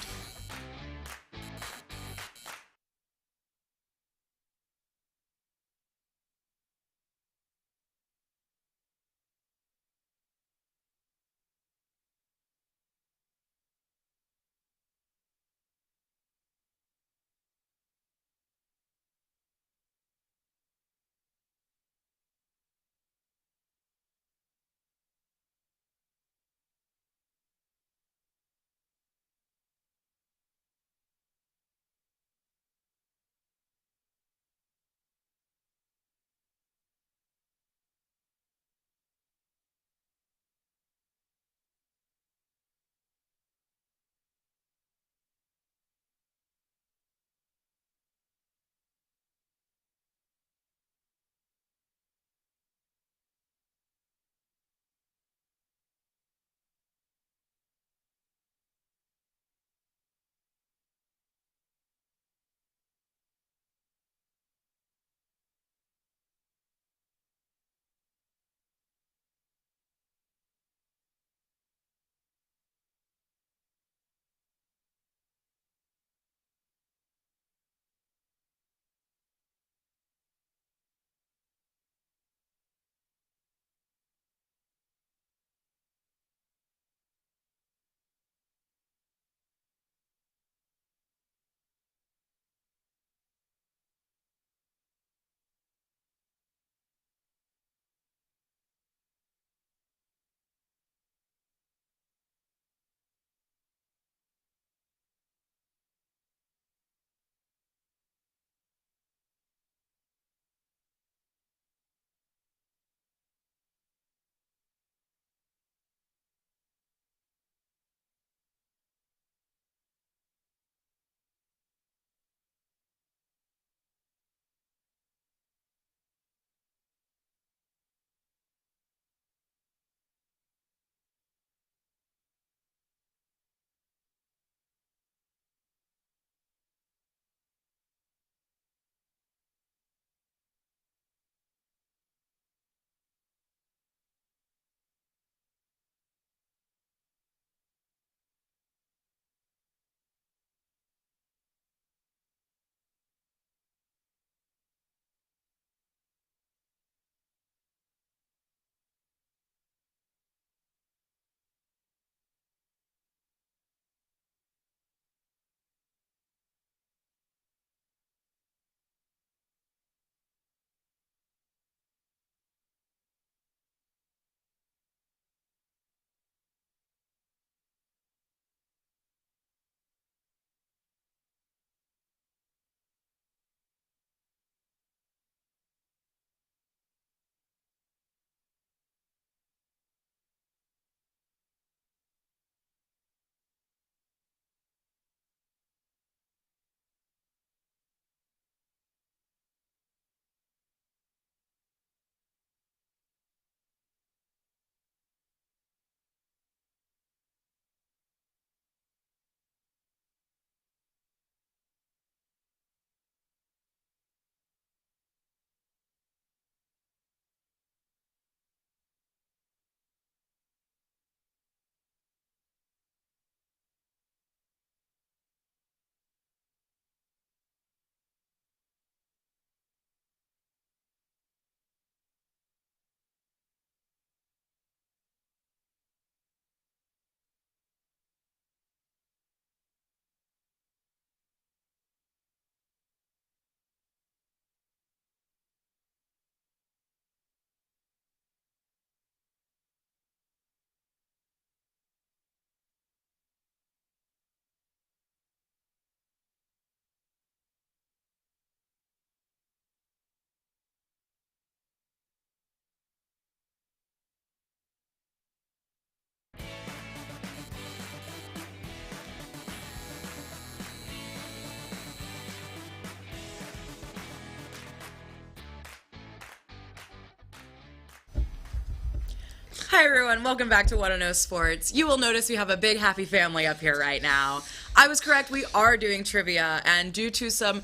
Hi everyone, welcome back to What I Know Sports. You will notice we have a big happy family up here right now. I was correct, we are doing trivia, and due to some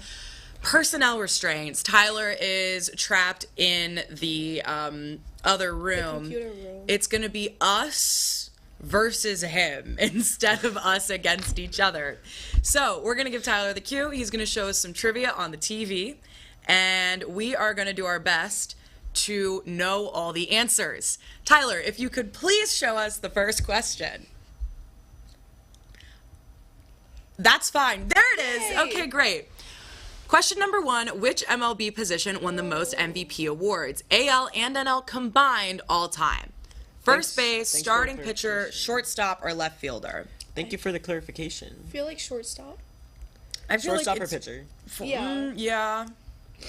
personnel restraints, Tyler is trapped in the other room. computer room. It's going to be us versus him instead of us against each other. So we're going to give Tyler the cue. He's going to show us some trivia on the TV, and we are going to do our best to know all the answers. Tyler, if you could please show us the first question. That's fine. There it is. Yay. Okay, great. Question number 1, which MLB position won the most MVP awards? AL and NL combined all time. First base, thanks for starting the pitcher, clarification. shortstop, or left fielder. Thank you for the clarification. I feel like shortstop. I feel Shortstop like or it's, pitcher? Yeah. yeah.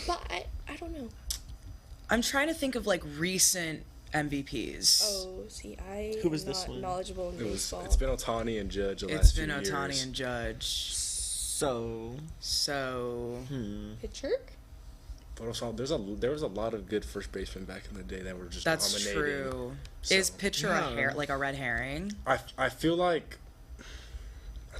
But I don't know. I'm trying to think of like recent MVPs. Oh, see, I Who was am this not one? knowledgeable in baseball. It's been Ohtani and Judge the It's last been few Ohtani years. and Judge. So, So Pitcher? But also, there was a lot of good first basemen back in the day that were just that's dominating. true. So, Is pitcher yeah. like a red herring? I feel like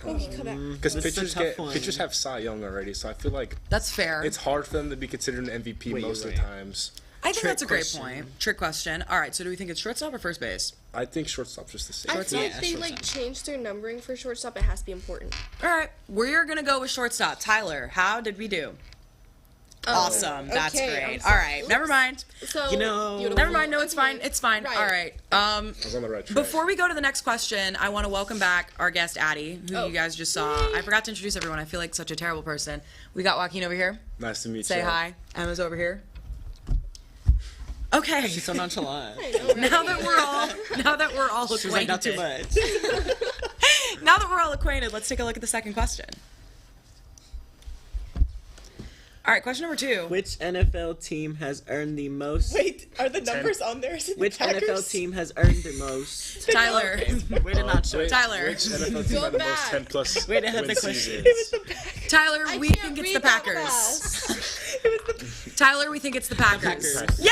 Oh, he come back. because This is a pitchers tough one. pitchers have Cy Young already, so I feel like That's fair. it's hard for them to be considered an MVP Wait, most you're of the right. times. I think Trick that's a great question. point. Trick question. All right, so do we think it's shortstop or first base? I think shortstop's just the same. I feel Yeah, like they like shortstop. changed their numbering for shortstop. It has to be important. All right, we're gonna go with shortstop. Tyler, how did we do? Awesome, that's okay, great. I'm All sorry. right, never mind. So You know- beautiful. Never mind. No, it's Okay. fine. It's fine. Right. All right. I was on the right track. Before we go to the next question, I want to welcome back our guest Addie, who Oh. you guys just saw. I forgot to introduce everyone. I feel like such a terrible person. We got Joaquin over here. Nice to meet Say you. hi. Emma's over here. Okay. she's so nonchalant. Now that we're all She's like, acquainted. not too much. Now that we're all acquainted, let's take a look at the second question. All right, question number 2. Which NFL team has earned the most? Wait, are the numbers on there? Is it Which the Packers? NFL team has earned the most? Tyler. Way to not show. Wait, Tyler. Which NFL team Go had the back. most 10 plus Wait, I had win the question. seasons? Tyler, I we can't think it's read the that Packers. fast. Tyler, we think it's the Packers. Packers. Yay!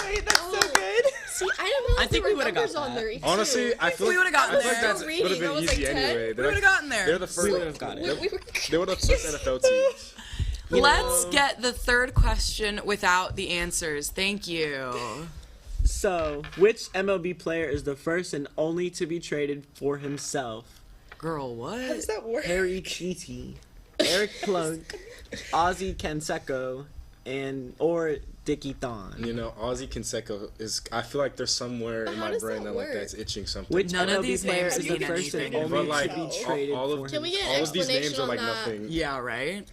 Wait, that's so good. See, I didn't realize I think there we were would've got numbers on that. there. Honestly, I feel We would've gotten I feel there. like that's Still would have reading, I been was easy like 10. anyway. We would have gotten there. They're the first. We would have got it. They were the first NFL teams. Let's get the third question without the answers. Thank you. So, which MLB player is the first and only to be traded for himself? Girl, what? How does that work? Harry Cheaty, Eric Plunk, Ozzie Canseco, or Dickie Thon. You know, Ozzie Canseco is. I feel like there's somewhere But in how my does brain that that like work? that's itching something. Which None of MLB these player names is the mean first and anything. only But like to be all, traded all for of Can we get an all of these names explanation are like on that? nothing. Yeah, right?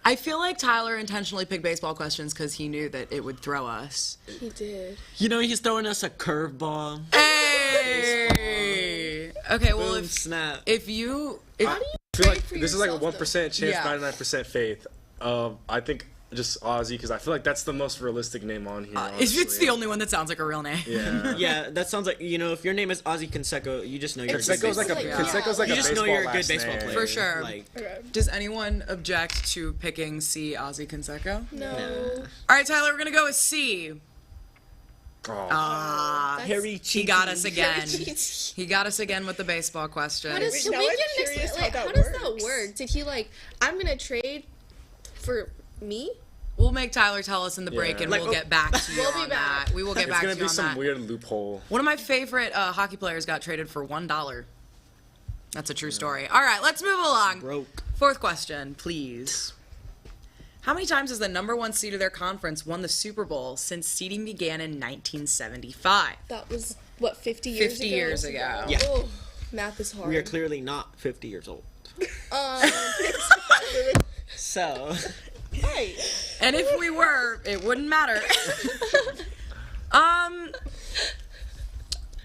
I feel like Tyler intentionally picked baseball questions because he knew that it would throw us. He did. You know, he's throwing us a curveball. Hey! Okay, well, Boom, if snap. you... How do you I feel trade like for this is like a yourself, 1% chance, Yeah. 99% faith. I think just Ozzy because I feel like that's the most realistic name on here. It's honestly. the only one that sounds like a real name. Yeah. Yeah, that sounds like, you know, if your name is Ozzie Canseco, you just know you're a good Canseco's like a baseball Yeah. player. Canseco's like You a just know baseball you're a good last baseball name. player. For sure. Like, Okay. Does anyone object to picking C, Ozzie Canseco? No. All right, Tyler, we're going to go with C. Oh. Ah, That's- Harry he Cheaty. got us again. Jeez. He got us again with the baseball question. How does, Wait, can now we I'm get an curious explanation? how How that does that works. work? Did he like? I'm gonna trade for me. We'll make Tyler tell us in the break, Yeah. and Like, we'll get back to you We'll be on back. that. We will get It's back to gonna you be on some that. weird loophole. One of my favorite hockey players got traded for $1. That's a true story. All right, let's move along. Broke. Fourth question, please. How many times has the number 1 seed of their conference won the Super Bowl since seeding began in 1975? That was what 50 years 50 ago. years ago. Yeah. Oh, math is hard. We are clearly not 50 years old. Um, So, Right. And if we were, it wouldn't matter.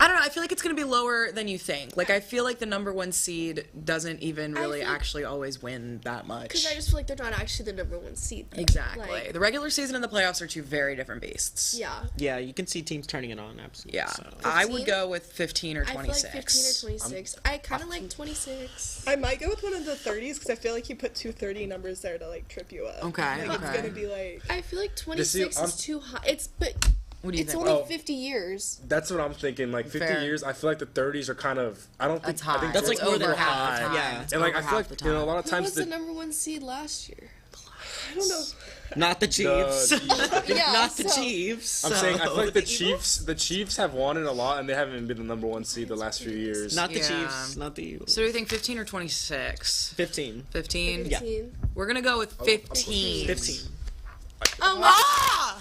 I don't know. I feel like it's going to be lower than you think. Like, I feel like the number 1 seed doesn't even really feel- actually always win that much. because I just feel like they're not actually the number 1 seed. though. Exactly. Like, The regular season and the playoffs are two very different beasts. yeah. yeah, you can see teams turning it on, absolutely. Yeah. So. I would 15? go with 15 or I feel 26. like 15 or 26. I kind of like 26. I might go with one of the 30s because I feel like you put 2 30 numbers there to like trip you up. Okay, Like it's okay. gonna be like. I feel like 26 I'm- is too high. It's but What do you It's think? only Oh. 50 years. That's what I'm thinking. Like 50 Fair. years, I feel like the 30s are kind of. I don't think. That's I think high. That's like It's more than over half high. the time. Yeah. It's And like over I feel half like the you know a time. lot of Who times was the number 1 seed last year? I don't know. Not the Chiefs. Yeah, Not the so- Chiefs. I'm saying I feel like so- the Chiefs have won it a lot and they haven't been the number 1 seed the last few years. Not the Yeah. Chiefs. Not the Eagles. So do you think 15 or 26? 15. 15? Yeah. 15. We're gonna go with 15. 15. Ah!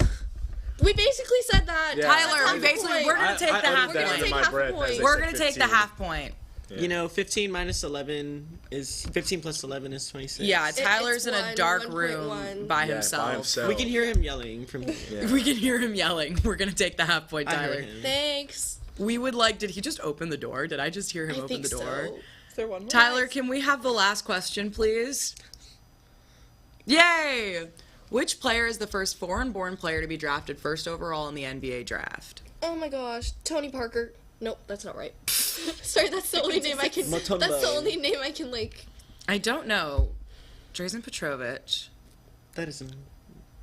We basically said that. Yeah. Tyler, Half we a basically point. we're gonna take the half I edited that point. into my Half a breath point. as I We're said gonna take the 15. half point. Yeah. You know, 15 minus 11 is 15 plus 11 is 26. Yeah, Tyler's in a one, dark 1.1. room by Yeah, himself. by himself. We can hear him yelling from here. Yeah. We can hear him yelling. We're gonna take the half point, I Tyler. heard him. Thanks. We would like. Did he just open the door? Did I just hear him I open think the door? so. Is there one more? Tyler, can we have the last question, please? Yay! Which player is the first foreign-born player to be drafted first overall in the NBA draft? Oh my gosh, Tony Parker. Nope, that's not right. Sorry, that's the only name I can. Mutombo. That's the only name I can like. I don't know. Drazen Petrovic. That isn't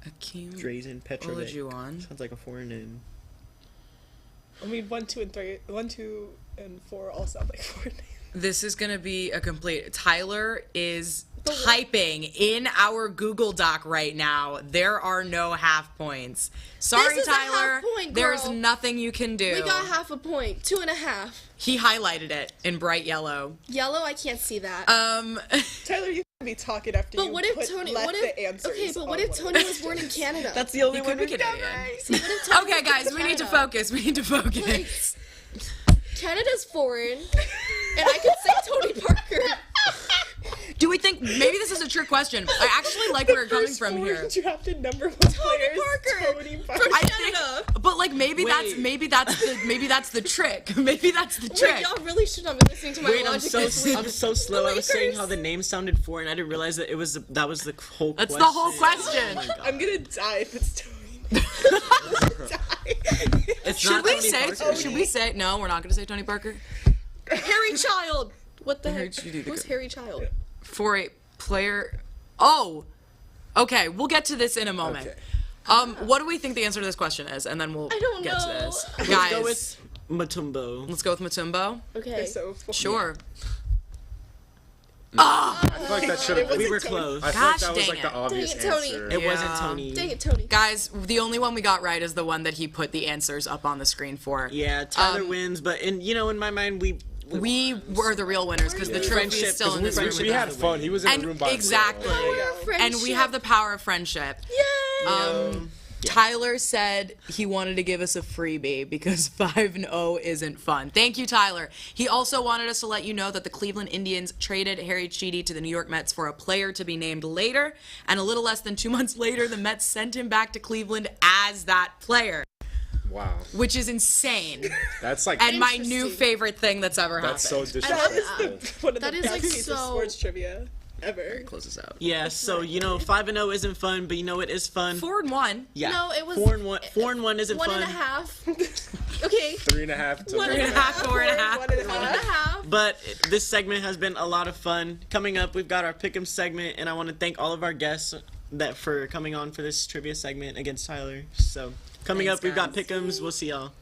Akeem Drazen Petrovic. Olajuwon. Sounds like a foreign name. I mean, 1, 2, and 3. 1, 2, and 4 all sound like 4 names. This is gonna be a complete. Tyler is typing in our Google Doc right now. There are no half points. Sorry, This is a Tyler. half point, There's girl. nothing you can do. We got half a point. 2.5. He highlighted it in bright yellow. Yellow, I can't see that. Tyler, you can be talking after but you what if put Tony? left What if? the answers Okay, but on what if one of Tony the was born in Canada? That's the only He one could be we've done Canadian. right. See, what if Tony Okay, was guys, born we in need to Canada? focus. We need to focus. Like, Canada's foreign, and I could say Tony Parker. Do we think maybe this is a trick question? I actually like where you're coming First from four here. drafted number 1 players. Parker. Tony Parker. From I Canada. think, but like maybe that's Wait. the trick. Maybe that's the Wait, trick. y'all really should not be listening to my Wait, I'm logic so this week. I'm so slow. I was saying Lakers. how the name sounded foreign. I didn't realize that that was the whole That's question. the whole question. Oh my God. I'm gonna die if it's Tony. It's Should not we Tony say? Parker. Should we say? No, we're not going to say Tony Parker. Harry Child. What the heard heck? you do the Who's good. Harry Child? For a player. Oh, okay. We'll get to this in a moment. Okay. What do we think the answer to this question is, and then we'll I don't get to know. this, Let's guys. go with Mutombo. Let's go with Mutombo. Okay. So, Sure. I feel like that should have We been. were close. I feel like Gosh that was dang like the it. obvious Dang it, Tony. answer. It wasn't Yeah. Tony. Dang it, Tony. Guys, the only one we got right is the one that he put the answers up on the screen for. Yeah, Tyler wins, but in my mind, we We were the real winners because the trophy Friendship, is still in this room. friendship with We us. had fun. He was in And the room by exactly. himself. Power of And we have the power of friendship. Yay! Tyler said he wanted to give us a freebie because 5-0 isn't fun. Thank you, Tyler. He also wanted us to let you know that the Cleveland Indians traded Harry Cheedy to the New York Mets for a player to be named later, and a little less than 2 months later, the Mets sent him back to Cleveland as that player, Wow. which is insane. That's like. And my new Interesting. favorite thing that's ever happened. That's so that disrespectful. is one of That the is, best like, pieces of so- sports trivia ever. Close this out. Yeah, so 5-0 isn't fun, but it is fun. 4-1. Yeah. No, it was 4-1 isn't one fun. and a half. Okay. 3.5 to 3.5, 4.5. 1.5. One and a half. But this segment has been a lot of fun. Coming up, we've got our Pick'em segment, and I want to thank all of our guests for coming on for this trivia segment against Tyler. So coming Thanks, up, we've got guys. Pick'ems. We'll see y'all.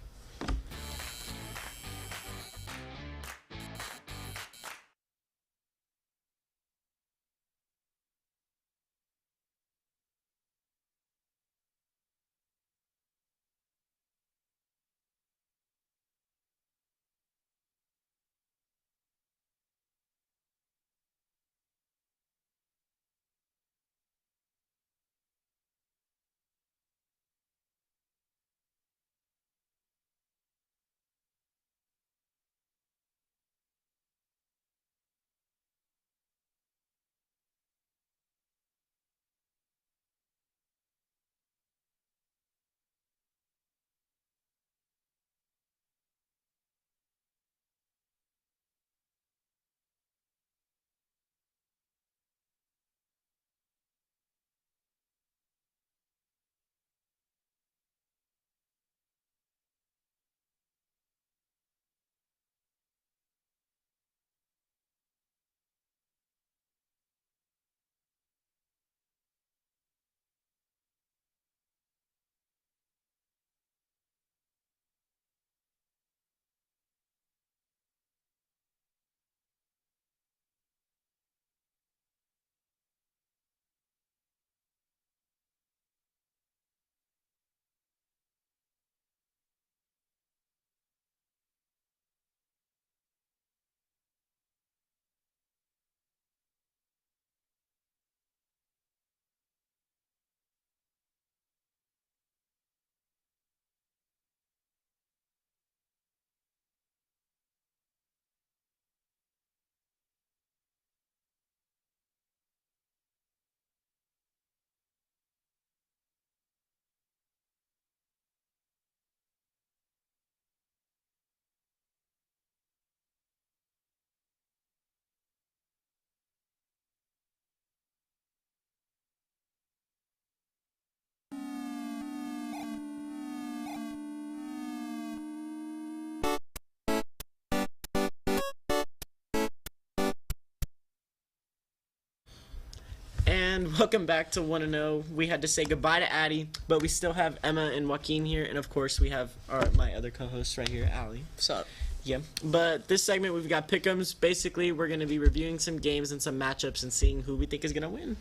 And welcome back to 1-0. We had to say goodbye to Addie, but we still have Emma and Joaquin here, and of course we have my other co-hosts right here, Allie. What's up? Yeah, but this segment we've got pick'ems. Basically, we're going to be reviewing some games and some matchups and seeing who we think is going to win.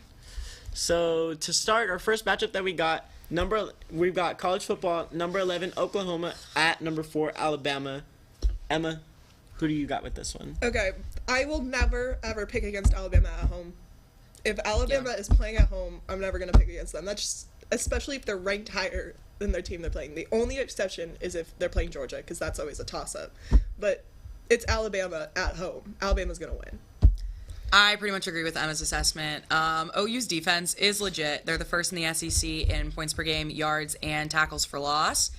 So to start, our first matchup that we've got college football, number 11 Oklahoma at number 4 Alabama. Emma, who do you got with this one? Okay, I will never ever pick against Alabama at home. If Alabama is playing at home, I'm never gonna pick against them. That's just, especially if they're ranked higher than their team they're playing. The only exception is if they're playing Georgia, because that's always a toss-up. But it's Alabama at home. Alabama's gonna win. I pretty much agree with Emma's assessment. OU's defense is legit. They're the first in the SEC in points per game, yards, and tackles for loss.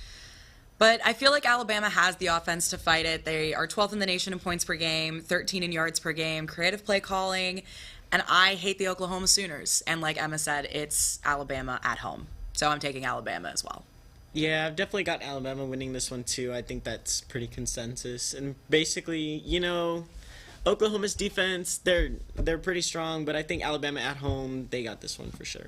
But I feel like Alabama has the offense to fight it. They are 12th in the nation in points per game, 13 in yards per game, creative play calling, and I hate the Oklahoma Sooners. And like Emma said, it's Alabama at home. So I'm taking Alabama as well. Yeah, I've definitely got Alabama winning this one too. I think that's pretty consensus. And basically, Oklahoma's defense, they're pretty strong, but I think Alabama at home, they got this one for sure.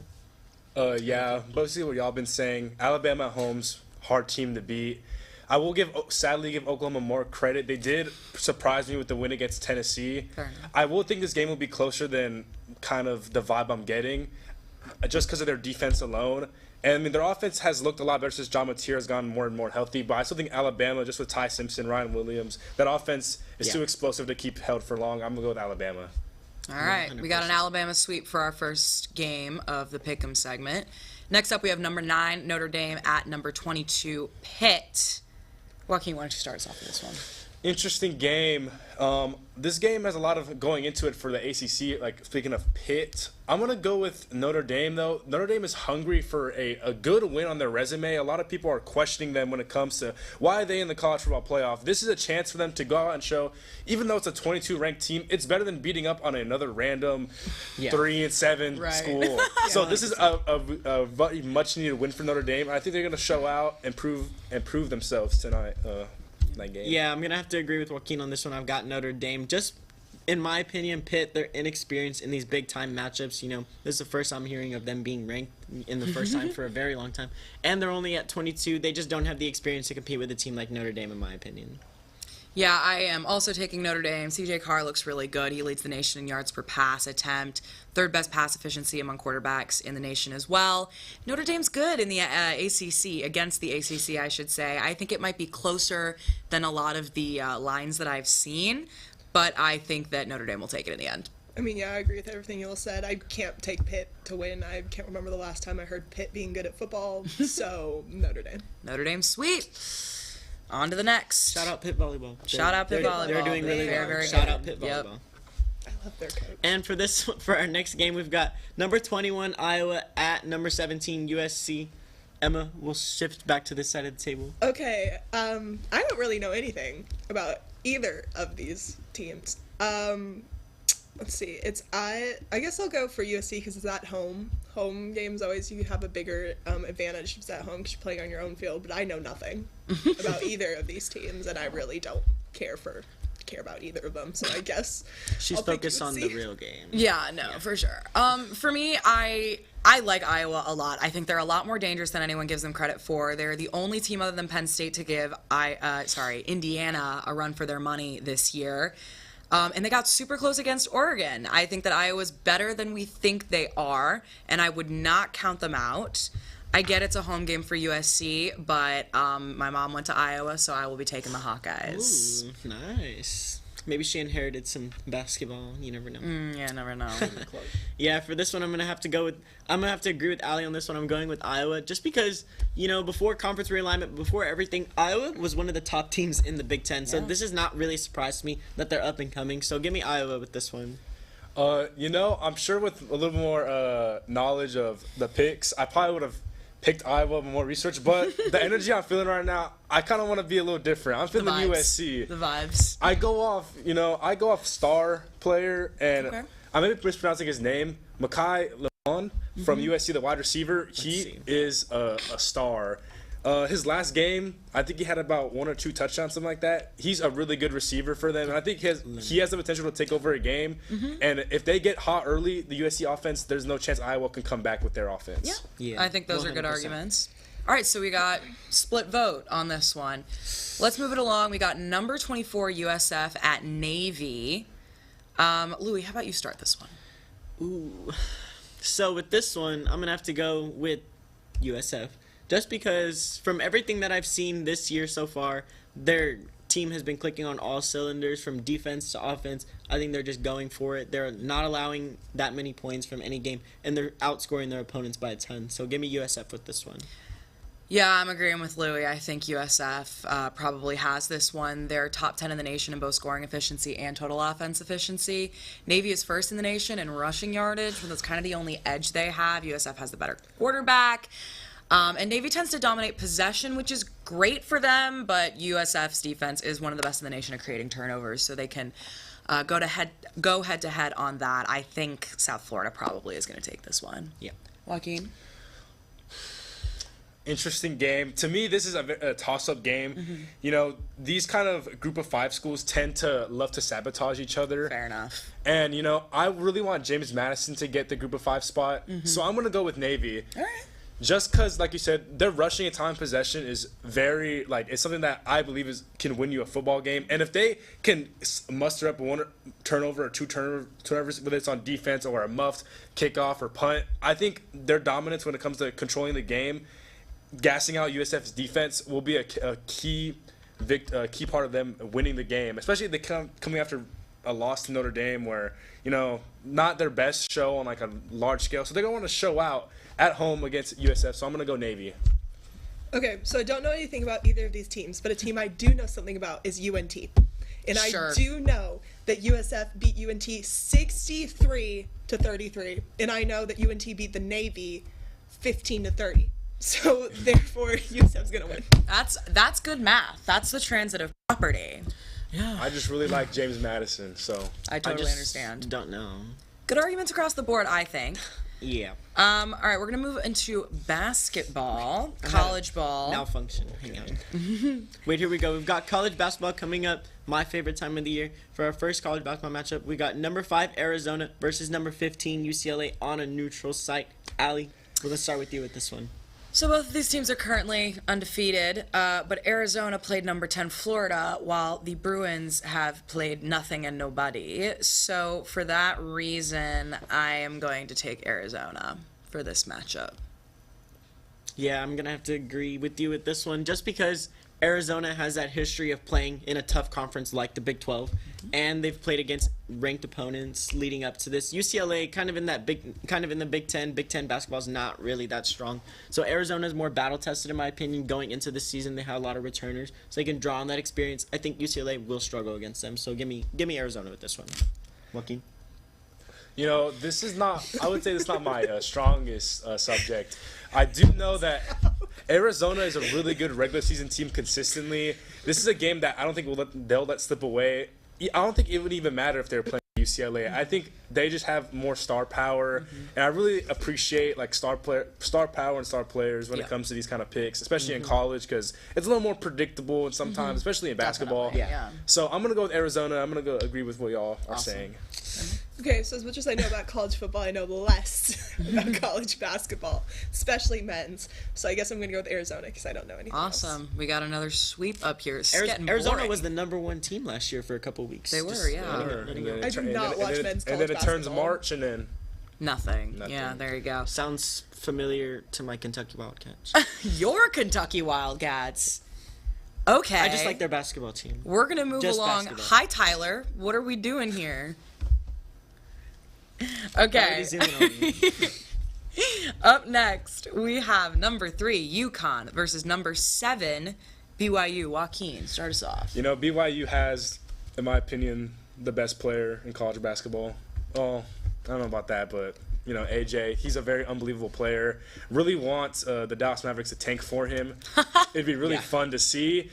Yeah, basically what y'all been saying. Alabama at home's hard team to beat. I will sadly give Oklahoma more credit. They did surprise me with the win against Tennessee. Fair enough. I will think this game will be closer than kind of the vibe I'm getting, just because of their defense alone. And I mean, their offense has looked a lot better since John Mateer has gotten more and more healthy. But I still think Alabama, just with Ty Simpson, Ryan Williams, that offense is too explosive to keep held for long. I'm gonna go with Alabama. All right, we got an Alabama sweep for our first game of the Pick'em segment. Next up, we have number 9 Notre Dame at number 22 Pitt. Joaquin, why don't you start us off with this one? Interesting game. This game has a lot of going into it for the ACC. Like, speaking of Pitt, I'm going to go with Notre Dame, though. Notre Dame is hungry for a good win on their resume. A lot of people are questioning them when it comes to why are they in the college football playoff. This is a chance for them to go out and show, even though it's a 22-ranked team, it's better than beating up on another random 3-7 school. So this is a much-needed win for Notre Dame. I think they're going to show out and prove themselves tonight. That game. Yeah, I'm going to have to agree with Joaquin on this one. I've got Notre Dame. Just, in my opinion, Pitt, they're inexperienced in these big-time matchups. This is the first I'm hearing of them being ranked in the first time for a very long time. And they're only at 22. They just don't have the experience to compete with a team like Notre Dame, in my opinion. Yeah, I am also taking Notre Dame. CJ Carr looks really good. He leads the nation in yards per pass attempt, third best pass efficiency among quarterbacks in the nation as well. Notre Dame's good in the ACC, against the ACC, I should say. I think it might be closer than a lot of the lines that I've seen, but I think that Notre Dame will take it in the end. I mean, yeah, I agree with everything you all said. I can't take Pitt to win. I can't remember the last time I heard Pitt being good at football, so Notre Dame. Notre Dame sweet. On to the next. Shout out Pitt volleyball. Shout out Pitt volleyball. They're doing really well. Very Shout good. out Pitt volleyball. I love their coach. And for our next game, we've got number 21 Iowa at number 17 USC. Emma, we'll shift back to this side of the table. Okay, I don't really know anything about either of these teams. Let's see. I guess I'll go for USC because it's at home. Home games always you have a bigger advantage if it's at home because you're playing on your own field. But I know nothing about either of these teams, and I really don't care about either of them. So I guess she's focused on the real game. Yeah, no, for sure. For me, I like Iowa a lot. I think they're a lot more dangerous than anyone gives them credit for. They're the only team other than Penn State to give Indiana a run for their money this year. And they got super close against Oregon. I think that Iowa's better than we think they are, and I would not count them out. I get it's a home game for USC, but my mom went to Iowa, so I will be taking the Hawkeyes. Ooh, nice. Maybe she inherited some basketball. You never know. Yeah, never know. Yeah, for this one, I'm gonna have to agree with Allie on this one. I'm going with Iowa, just because before conference realignment, before everything, Iowa was one of the top teams in the Big Ten. So this is not really a surprise to me that they're up and coming. So give me Iowa with this one. I'm sure with a little more knowledge of the picks, I probably would have picked Iowa with more research, but the energy I'm feeling right now, I kind of want to be a little different. I'm feeling USC. The vibes. I go off star player, and I may be mispronouncing his name, Makai Lemon from USC, the wide receiver. He is a star. His last game, I think he had about 1 or 2 touchdowns, something like that. He's a really good receiver for them, and I think he has the potential to take over a game. And if they get hot early, the USC offense, there's no chance Iowa can come back with their offense. Yeah. I think those are good 100%. arguments. All right, so we got split vote on this one. Let's move it along. We got number 24 USF at Navy. Louis, how about you start this one? Ooh. So with this one, I'm going to have to go with USF. Just because from everything that I've seen this year so far, their team has been clicking on all cylinders from defense to offense. I think they're just going for it. They're not allowing that many points from any game, and they're outscoring their opponents by a ton. So give me USF with this one. Yeah, I'm agreeing with Louis. I think USF probably has this one. They're top 10 in the nation in both scoring efficiency and total offense efficiency. Navy is first in the nation in rushing yardage, but that's kind of the only edge they have. USF has the better quarterback. And Navy tends to dominate possession, which is great for them, but USF's defense is one of the best in the nation at creating turnovers, so they can go head-to-head on that. I think South Florida probably is going to take this one. Yeah. Joaquin? Interesting game. To me, this is a toss-up game. You know, these kind of group of 5 schools tend to love to sabotage each other. Fair enough. And, you know, I really want James Madison to get the group of 5 spot, so I'm going to go with Navy. All right. Just because, like you said, their rushing and time possession is very, it's something that I believe can win you a football game. And if they can muster up 1 turnover or 2 turnovers, whether it's on defense or a muffed kickoff or punt, I think their dominance when it comes to controlling the game, gassing out USF's defense, will be a key part of them winning the game, especially if they coming after a loss to Notre Dame where, you know, not their best show on like a large scale. So they're going to want to show out at home against USF, so I'm going to go Navy. Okay, so I don't know anything about either of these teams, but a team I do know something about is UNT. And Sure. I do know that USF beat UNT 63-33, and I know that UNT beat the Navy 15-30. So therefore, USF's gonna win. That's good math. That's the transitive property. Yeah. I just really like James Madison, so I totally understand. Don't know. Good arguments across the board, I think. Yeah. All right, we're gonna move into basketball, college ball. Malfunction. Hang on. Wait, here we go. We've got college basketball coming up. My favorite time of the year. For our first college basketball matchup, we got number 5 Arizona versus number 15 UCLA on a neutral site. Allie, let's start with you with this one. So both of these teams are currently undefeated, but Arizona played number 10 Florida, while the Bruins have played nothing and nobody. So for that reason, I am going to take Arizona for this matchup. Yeah, I'm going to have to agree with you with this one just because Arizona has that history of playing in a tough conference like the Big 12, and they've played against ranked opponents leading up to this. UCLA kind of in the Big 10. Big 10 basketball is not really that strong. So Arizona is more battle tested in my opinion going into this season. They have a lot of returners, so they can draw on that experience. I think UCLA will struggle against them. So give me Arizona with this one. Joaquin? You know, this is not my strongest subject. I do know that Arizona is a really good regular season team consistently. This is a game that I don't think they'll let slip away. I don't think it would even matter if they're playing UCLA. I think they just have more star power, and I really appreciate like star power and star players when it comes to these kind of picks, especially in college because it's a little more predictable and sometimes, especially in basketball. Yeah. So I'm gonna go with Arizona. I'm gonna go agree with what y'all are saying. Okay, so as much as I know about college football, I know less about college basketball, especially men's. So I guess I'm going to go with Arizona because I don't know anything else. Awesome. We got another sweep up here. It's getting Arizona boring. was the number 1 team last year for a couple weeks. They were, yeah. I do not watch men's college And then it turns basketball. March, and then Nothing. Yeah, there you go. Sounds familiar to my Kentucky Wildcats. Your Kentucky Wildcats. Okay. I just like their basketball team. We're going to move Just along. basketball. Hi, Tyler. What are we doing here? Okay. Already zooming on me. Up next, we have number 3, UConn versus number 7, BYU. Joaquin, start us off. You know, BYU has, in my opinion, the best player in college basketball. Well, I don't know about that, but, you know, AJ, he's a very unbelievable player. Really wants the Dallas Mavericks to tank for him. It'd be really fun to see.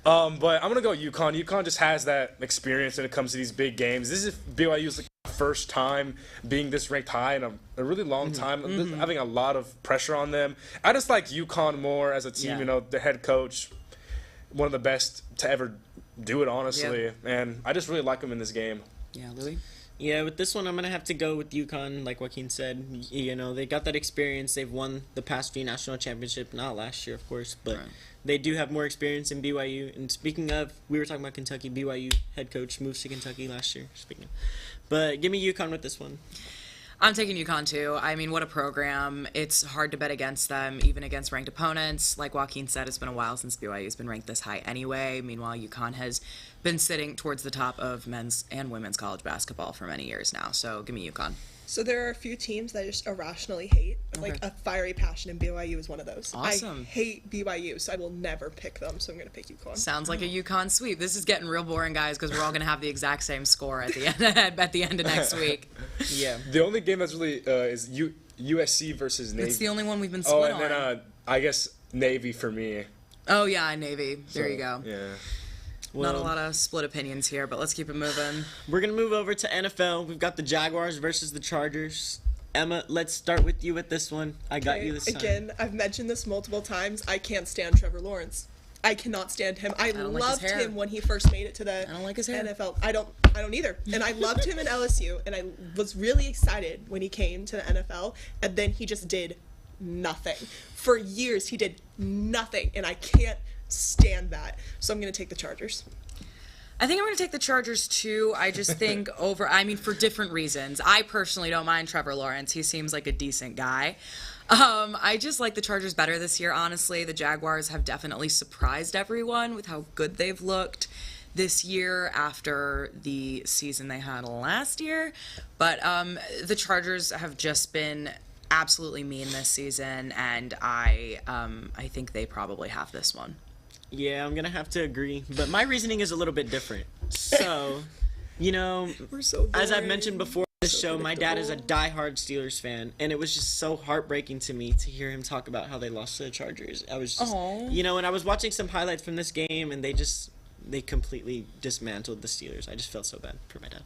But I'm going to go UConn. UConn just has that experience when it comes to these big games. This is BYU's first time being this ranked high in a really long time, having a lot of pressure on them. I just like UConn more as a team. Yeah. You know, the head coach, one of the best to ever do it, honestly. Yeah. And I just really like him in this game. Yeah, Louis? Yeah, with this one, I'm going to have to go with UConn, like Joaquin said. You know, they got that experience. They've won the past few national championships, not last year, of course, but Right. they do have more experience in BYU. And speaking of, we were talking about Kentucky. BYU head coach moves to Kentucky last year, speaking of. But give me UConn with this one. I'm taking UConn too. I mean, what a program. It's hard to bet against them, even against ranked opponents. Like Joaquin said, it's been a while since BYU's been ranked this high anyway. Meanwhile, UConn has been sitting towards the top of men's and women's college basketball for many years now. So give me UConn. So there are a few teams that I just irrationally hate. Like Okay. a fiery passion, and BYU is one of those. Awesome. I hate BYU, so I will never pick them. So I'm gonna pick UConn. Sounds like a UConn sweep. This is getting real boring, guys, because we're all going to have the exact same score at the end at the end of next week. Yeah. The only game that's really is USC versus Navy. It's the only one we've been Oh, split and then on. I guess Navy for me. Oh, yeah, Navy. There So, you go. Yeah. Not a Well, lot of split opinions here, but let's keep it moving. We're going to move over to NFL. We've got the Jaguars versus the Chargers. Emma, let's start with you with this one. I got you this time. Again, I've mentioned this multiple times. I can't stand Trevor Lawrence. I cannot stand him. I don't like his loved hair. him when he first made it to the I don't like his hair. NFL. I don't either. And I loved him in LSU, and I was really excited when he came to the NFL, and then he just did nothing. For years, he did nothing, and I can't stand that. So I'm going to take the Chargers. I think I'm going to take the Chargers too. I just think for different reasons. I personally don't mind Trevor Lawrence. He seems like a decent guy. I just like the Chargers better this year, honestly. The Jaguars have definitely surprised everyone with how good they've looked this year after the season they had last year. But the Chargers have just been absolutely mean this season, and I think they probably have this one. Yeah, I'm going to have to agree. But my reasoning is a little bit different. So, you know, We're so as I've boring. mentioned before on the show, my dad is a diehard Steelers fan, and it was just so heartbreaking to me to hear him talk about how they lost to the Chargers. I was just, Aw. you know, and I was watching some highlights from this game, and they completely dismantled the Steelers. I just felt so bad for my dad.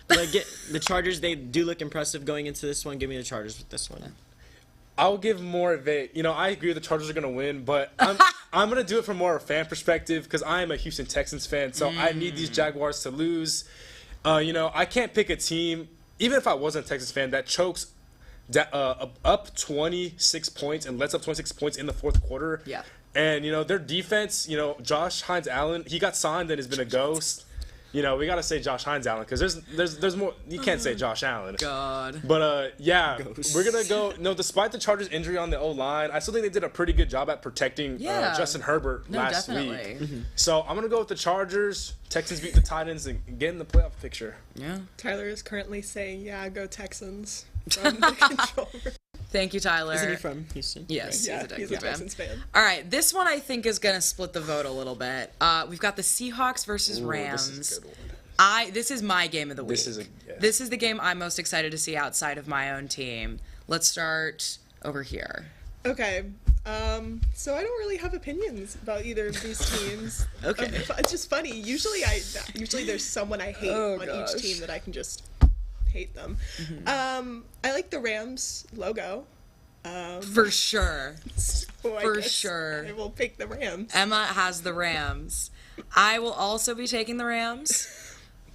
But the Chargers, they do look impressive going into this one. Give me the Chargers with this one. I'll give more of a, I agree the Chargers are going to win, but I'm going to do it from more of a fan perspective because I am a Houston Texans fan, so I need these Jaguars to lose. I can't pick a team, even if I wasn't a Texans fan, that chokes up 26 points and lets up 26 points in the fourth quarter. Yeah. And, their defense, Josh Hines-Allen, he got signed and has been a ghost. We got to say Josh Hines-Allen because there's more. You can't say Josh Allen. God. But, yeah, Ghosts. we're going to go. No, despite the Chargers' injury on the O-line, I still think they did a pretty good job at protecting Yeah. Justin Herbert No, last definitely. week. So I'm going to go with the Chargers. Texans beat the Titans and get in the playoff picture. Yeah. Tyler is currently saying, "Yeah, go Texans." From the control room. Thank you, Tyler. Isn't he from Houston? Yes, Yeah, he's a Texans fan. All right, this one I think is going to split the vote a little bit. We've got the Seahawks versus Rams. This is a good one. This is my game of the week. Yeah. This is the game I'm most excited to see outside of my own team. Let's start over here. Okay. So I don't really have opinions about either of these teams. Okay. It's just funny. Usually there's someone I hate Oh, on gosh. each team that I can just hate them. I like the Rams logo. For sure. So I For guess sure. I will pick the Rams. Emma has the Rams. I will also be taking the Rams.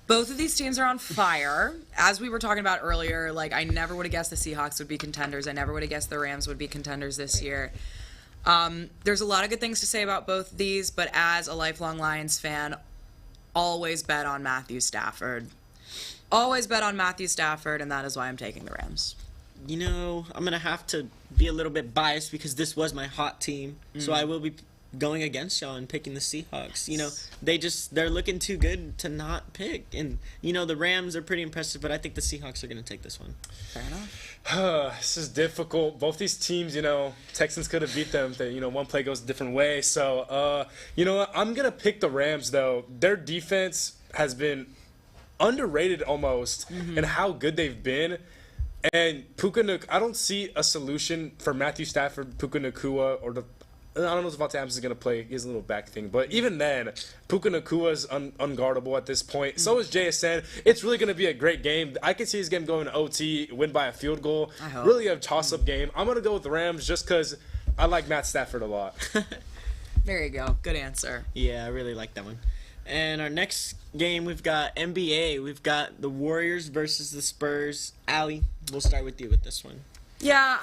Both of these teams are on fire. As we were talking about earlier, I never would have guessed the Seahawks would be contenders. I never would have guessed the Rams would be contenders this year. There's a lot of good things to say about both of these, but as a lifelong Lions fan, always bet on Matthew Stafford. Always bet on Matthew Stafford, and that is why I'm taking the Rams. I'm going to have to be a little bit biased because this was my hot team. So I will be going against y'all and picking the Seahawks. They're looking too good to not pick. And, the Rams are pretty impressive, but I think the Seahawks are going to take this one. Fair enough. This is difficult. Both these teams, Texans could have beat them. One play goes a different way. So, you know what? I'm going to pick the Rams, though. Their defense has been underrated almost in how good they've been. And I don't see a solution for Matthew Stafford, Puka Nacua, or I don't know if Devontae Adams is going to play his little back thing, but even then, Puka Nakua's unguardable at this point. So is JSN. It's really going to be a great game. I can see this game going to OT, win by a field goal. I hope. Really a toss-up game. I'm going to go with the Rams just because I like Matt Stafford a lot. There you go. Good answer. Yeah, I really like that one. And our next game, we've got NBA. We've got the Warriors versus the Spurs. Allie, we'll start with you with this one. Yeah,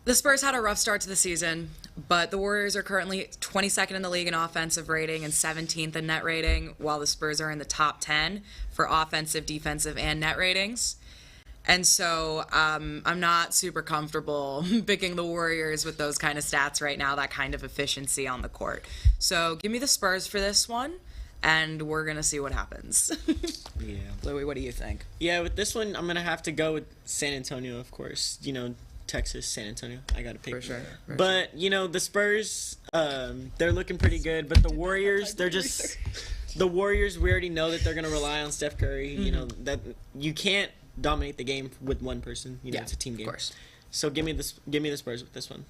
the Spurs had a rough start to the season, but the Warriors are currently 22nd in the league in offensive rating and 17th in net rating, while the Spurs are in the top 10 for offensive, defensive, and net ratings. And so I'm not super comfortable picking the Warriors with those kind of stats right now, that kind of efficiency on the court. So give me the Spurs for this one, and we're going to see what happens. Yeah. Louis, what do you think? Yeah, with this one, I'm going to have to go with San Antonio, of course. You know, Texas, San Antonio. I got to pick. For sure. But, you know, the Spurs, they're looking pretty good. But the Warriors, they're just... The Warriors, we already know that they're going to rely on Steph Curry. You know, that you can't dominate the game with one person. You know, it's a team game. Of course. So give me the Spurs with this one.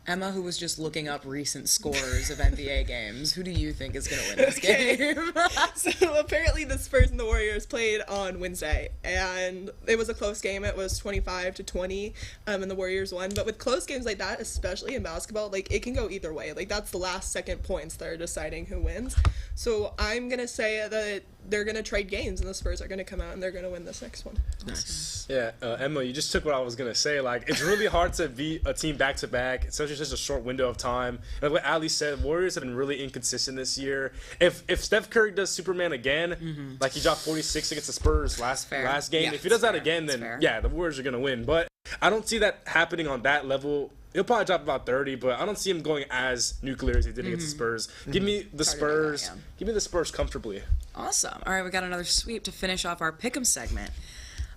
Emma, who was just looking up recent scores of NBA games, who do you think is going to win this game? So apparently the Spurs and the Warriors played on Wednesday, and it was a close game. It was 25-20, and the Warriors won. But with close games like that, especially in basketball, like, it can go either way. Like, that's the last second points that are deciding who wins. So I'm going to say that they're going to trade games, and the Spurs are going to come out, and they're going to win this next one. Nice. Yeah, Emma, you just took what I was going to say. Like, it's really hard to beat a team back-to-back, especially just a short window of time. Like what Ali said, Warriors have been really inconsistent this year. If Steph Curry does Superman again, like he dropped 46 against the Spurs last game, Yeah, if he does that again, then yeah, the Warriors are going to win. But I don't see that happening on that level. He'll probably drop about 30, but I don't see him going as nuclear as he did against the Spurs. Give me the Spurs. Give me the Spurs comfortably. Awesome. All right, we got another sweep to finish off our Pick'em segment.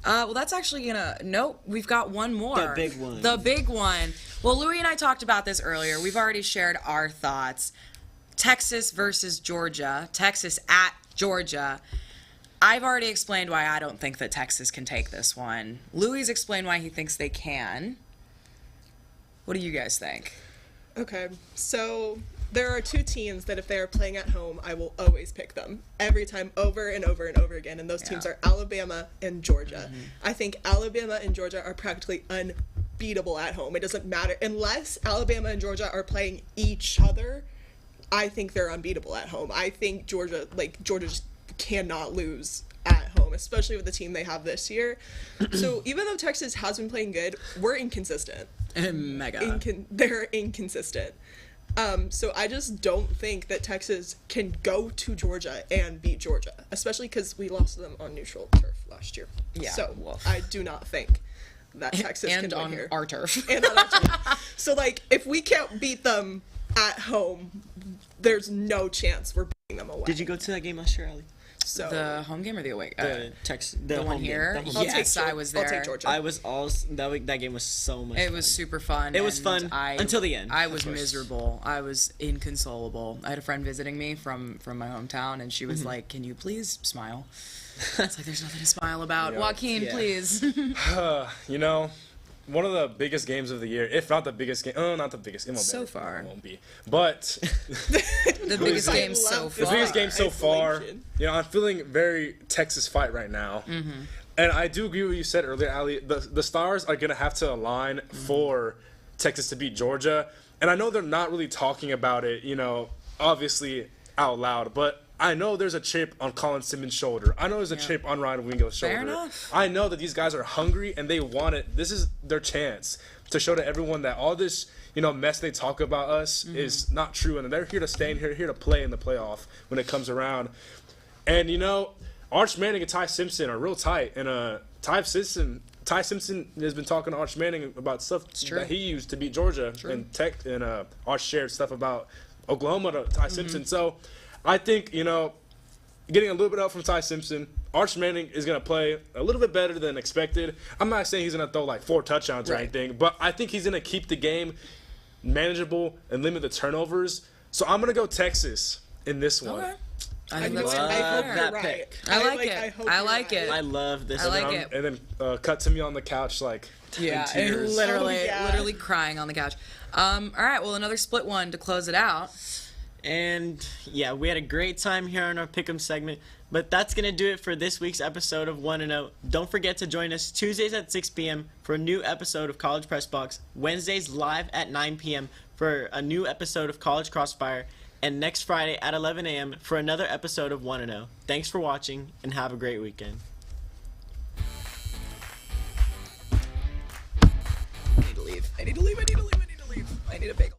Well, that's actually gonna... Nope, we've got one more. The big one. The big one. Well, Louis and I talked about this earlier. We've already shared our thoughts. Texas versus Georgia. Texas at Georgia. I've already explained why I don't think that Texas can take this one. Louis explained why he thinks they can. What do you guys think? Okay, so there are two teams that if they are playing at home, I will always pick them every time, over and over and over again, and those teams are Alabama and Georgia. I think Alabama and Georgia are practically unbeatable at home. It doesn't matter. Unless Alabama and Georgia are playing each other, I think they're unbeatable at home. I think Georgia just cannot lose at home, especially with the team they have this year. So even though Texas has been playing good, we're inconsistent. Mega. They're inconsistent. So I just don't think that Texas can go to Georgia and beat Georgia, especially because we lost to them on neutral turf last year. Yeah, So woof. I do not think that Texas And can win on here. our turf. And on our turf. So, like, if we can't beat them at home, there's no chance we're beating them away. Did you go to that game last year, Ali? So The home game or the away? The one home game, here? the home I'll game. take Yes, I was there. I'll take Georgia. I was all that game was so much. It fun. was super fun. It was and fun until the end, I of was course. miserable. I was inconsolable. I had a friend visiting me from my hometown, and she was like, "Can you please smile?" It's like there's nothing to smile about. Yeah. Joaquin, Yeah. please. You know, one of the biggest games of the year, if not the biggest game. Oh, not the biggest. It won't So be. far. It won't be. But The biggest I game love so this. the far. biggest game so far. Isolation. You know, I'm feeling very Texas fight right now. And I do agree with what you said earlier, Ali. The stars are going to have to align for Texas to beat Georgia. And I know they're not really talking about it, you know, obviously out loud. But I know there's a chip on Colin Simmons' shoulder. I know there's a chip on Ryan Wingo's shoulder. Fair enough. I know that these guys are hungry and they want it. This is their chance to show to everyone that all this, you know, mess they talk about us is not true. And they're here to stay in here to play in the playoff when it comes around. And, you know, Arch Manning and Ty Simpson are real tight. And Ty Simpson has been talking to Arch Manning about stuff that he used to beat Georgia. And Arch shared stuff about Oklahoma to Ty Simpson. So I think, you know, getting a little bit up from Ty Simpson, Arch Manning is going to play a little bit better than expected. I'm not saying he's going to throw like 4 touchdowns or anything, but I think he's going to keep the game manageable and limit the turnovers. So I'm going to go Texas in this one. Okay. I think know that's what? I hope Love you're that right. pick. I like I it. hope I you're like right. it. I love this. I like one. it. And then cut to me on the couch like Yeah, in tears. literally. Oh, yeah. Literally crying on the couch. All right, well, another split one to close it out. And yeah, we had a great time here on our Pick'em segment. But that's going to do it for this week's episode of 1-0. Don't forget to join us Tuesdays at 6 p.m. for a new episode of College Press Box, Wednesdays live at 9 p.m. for a new episode of College Crossfire, and next Friday at 11 a.m. for another episode of 1-0. Thanks for watching, and have a great weekend. I need to leave. I need to leave. I need to leave. I need to leave. I need a bagel.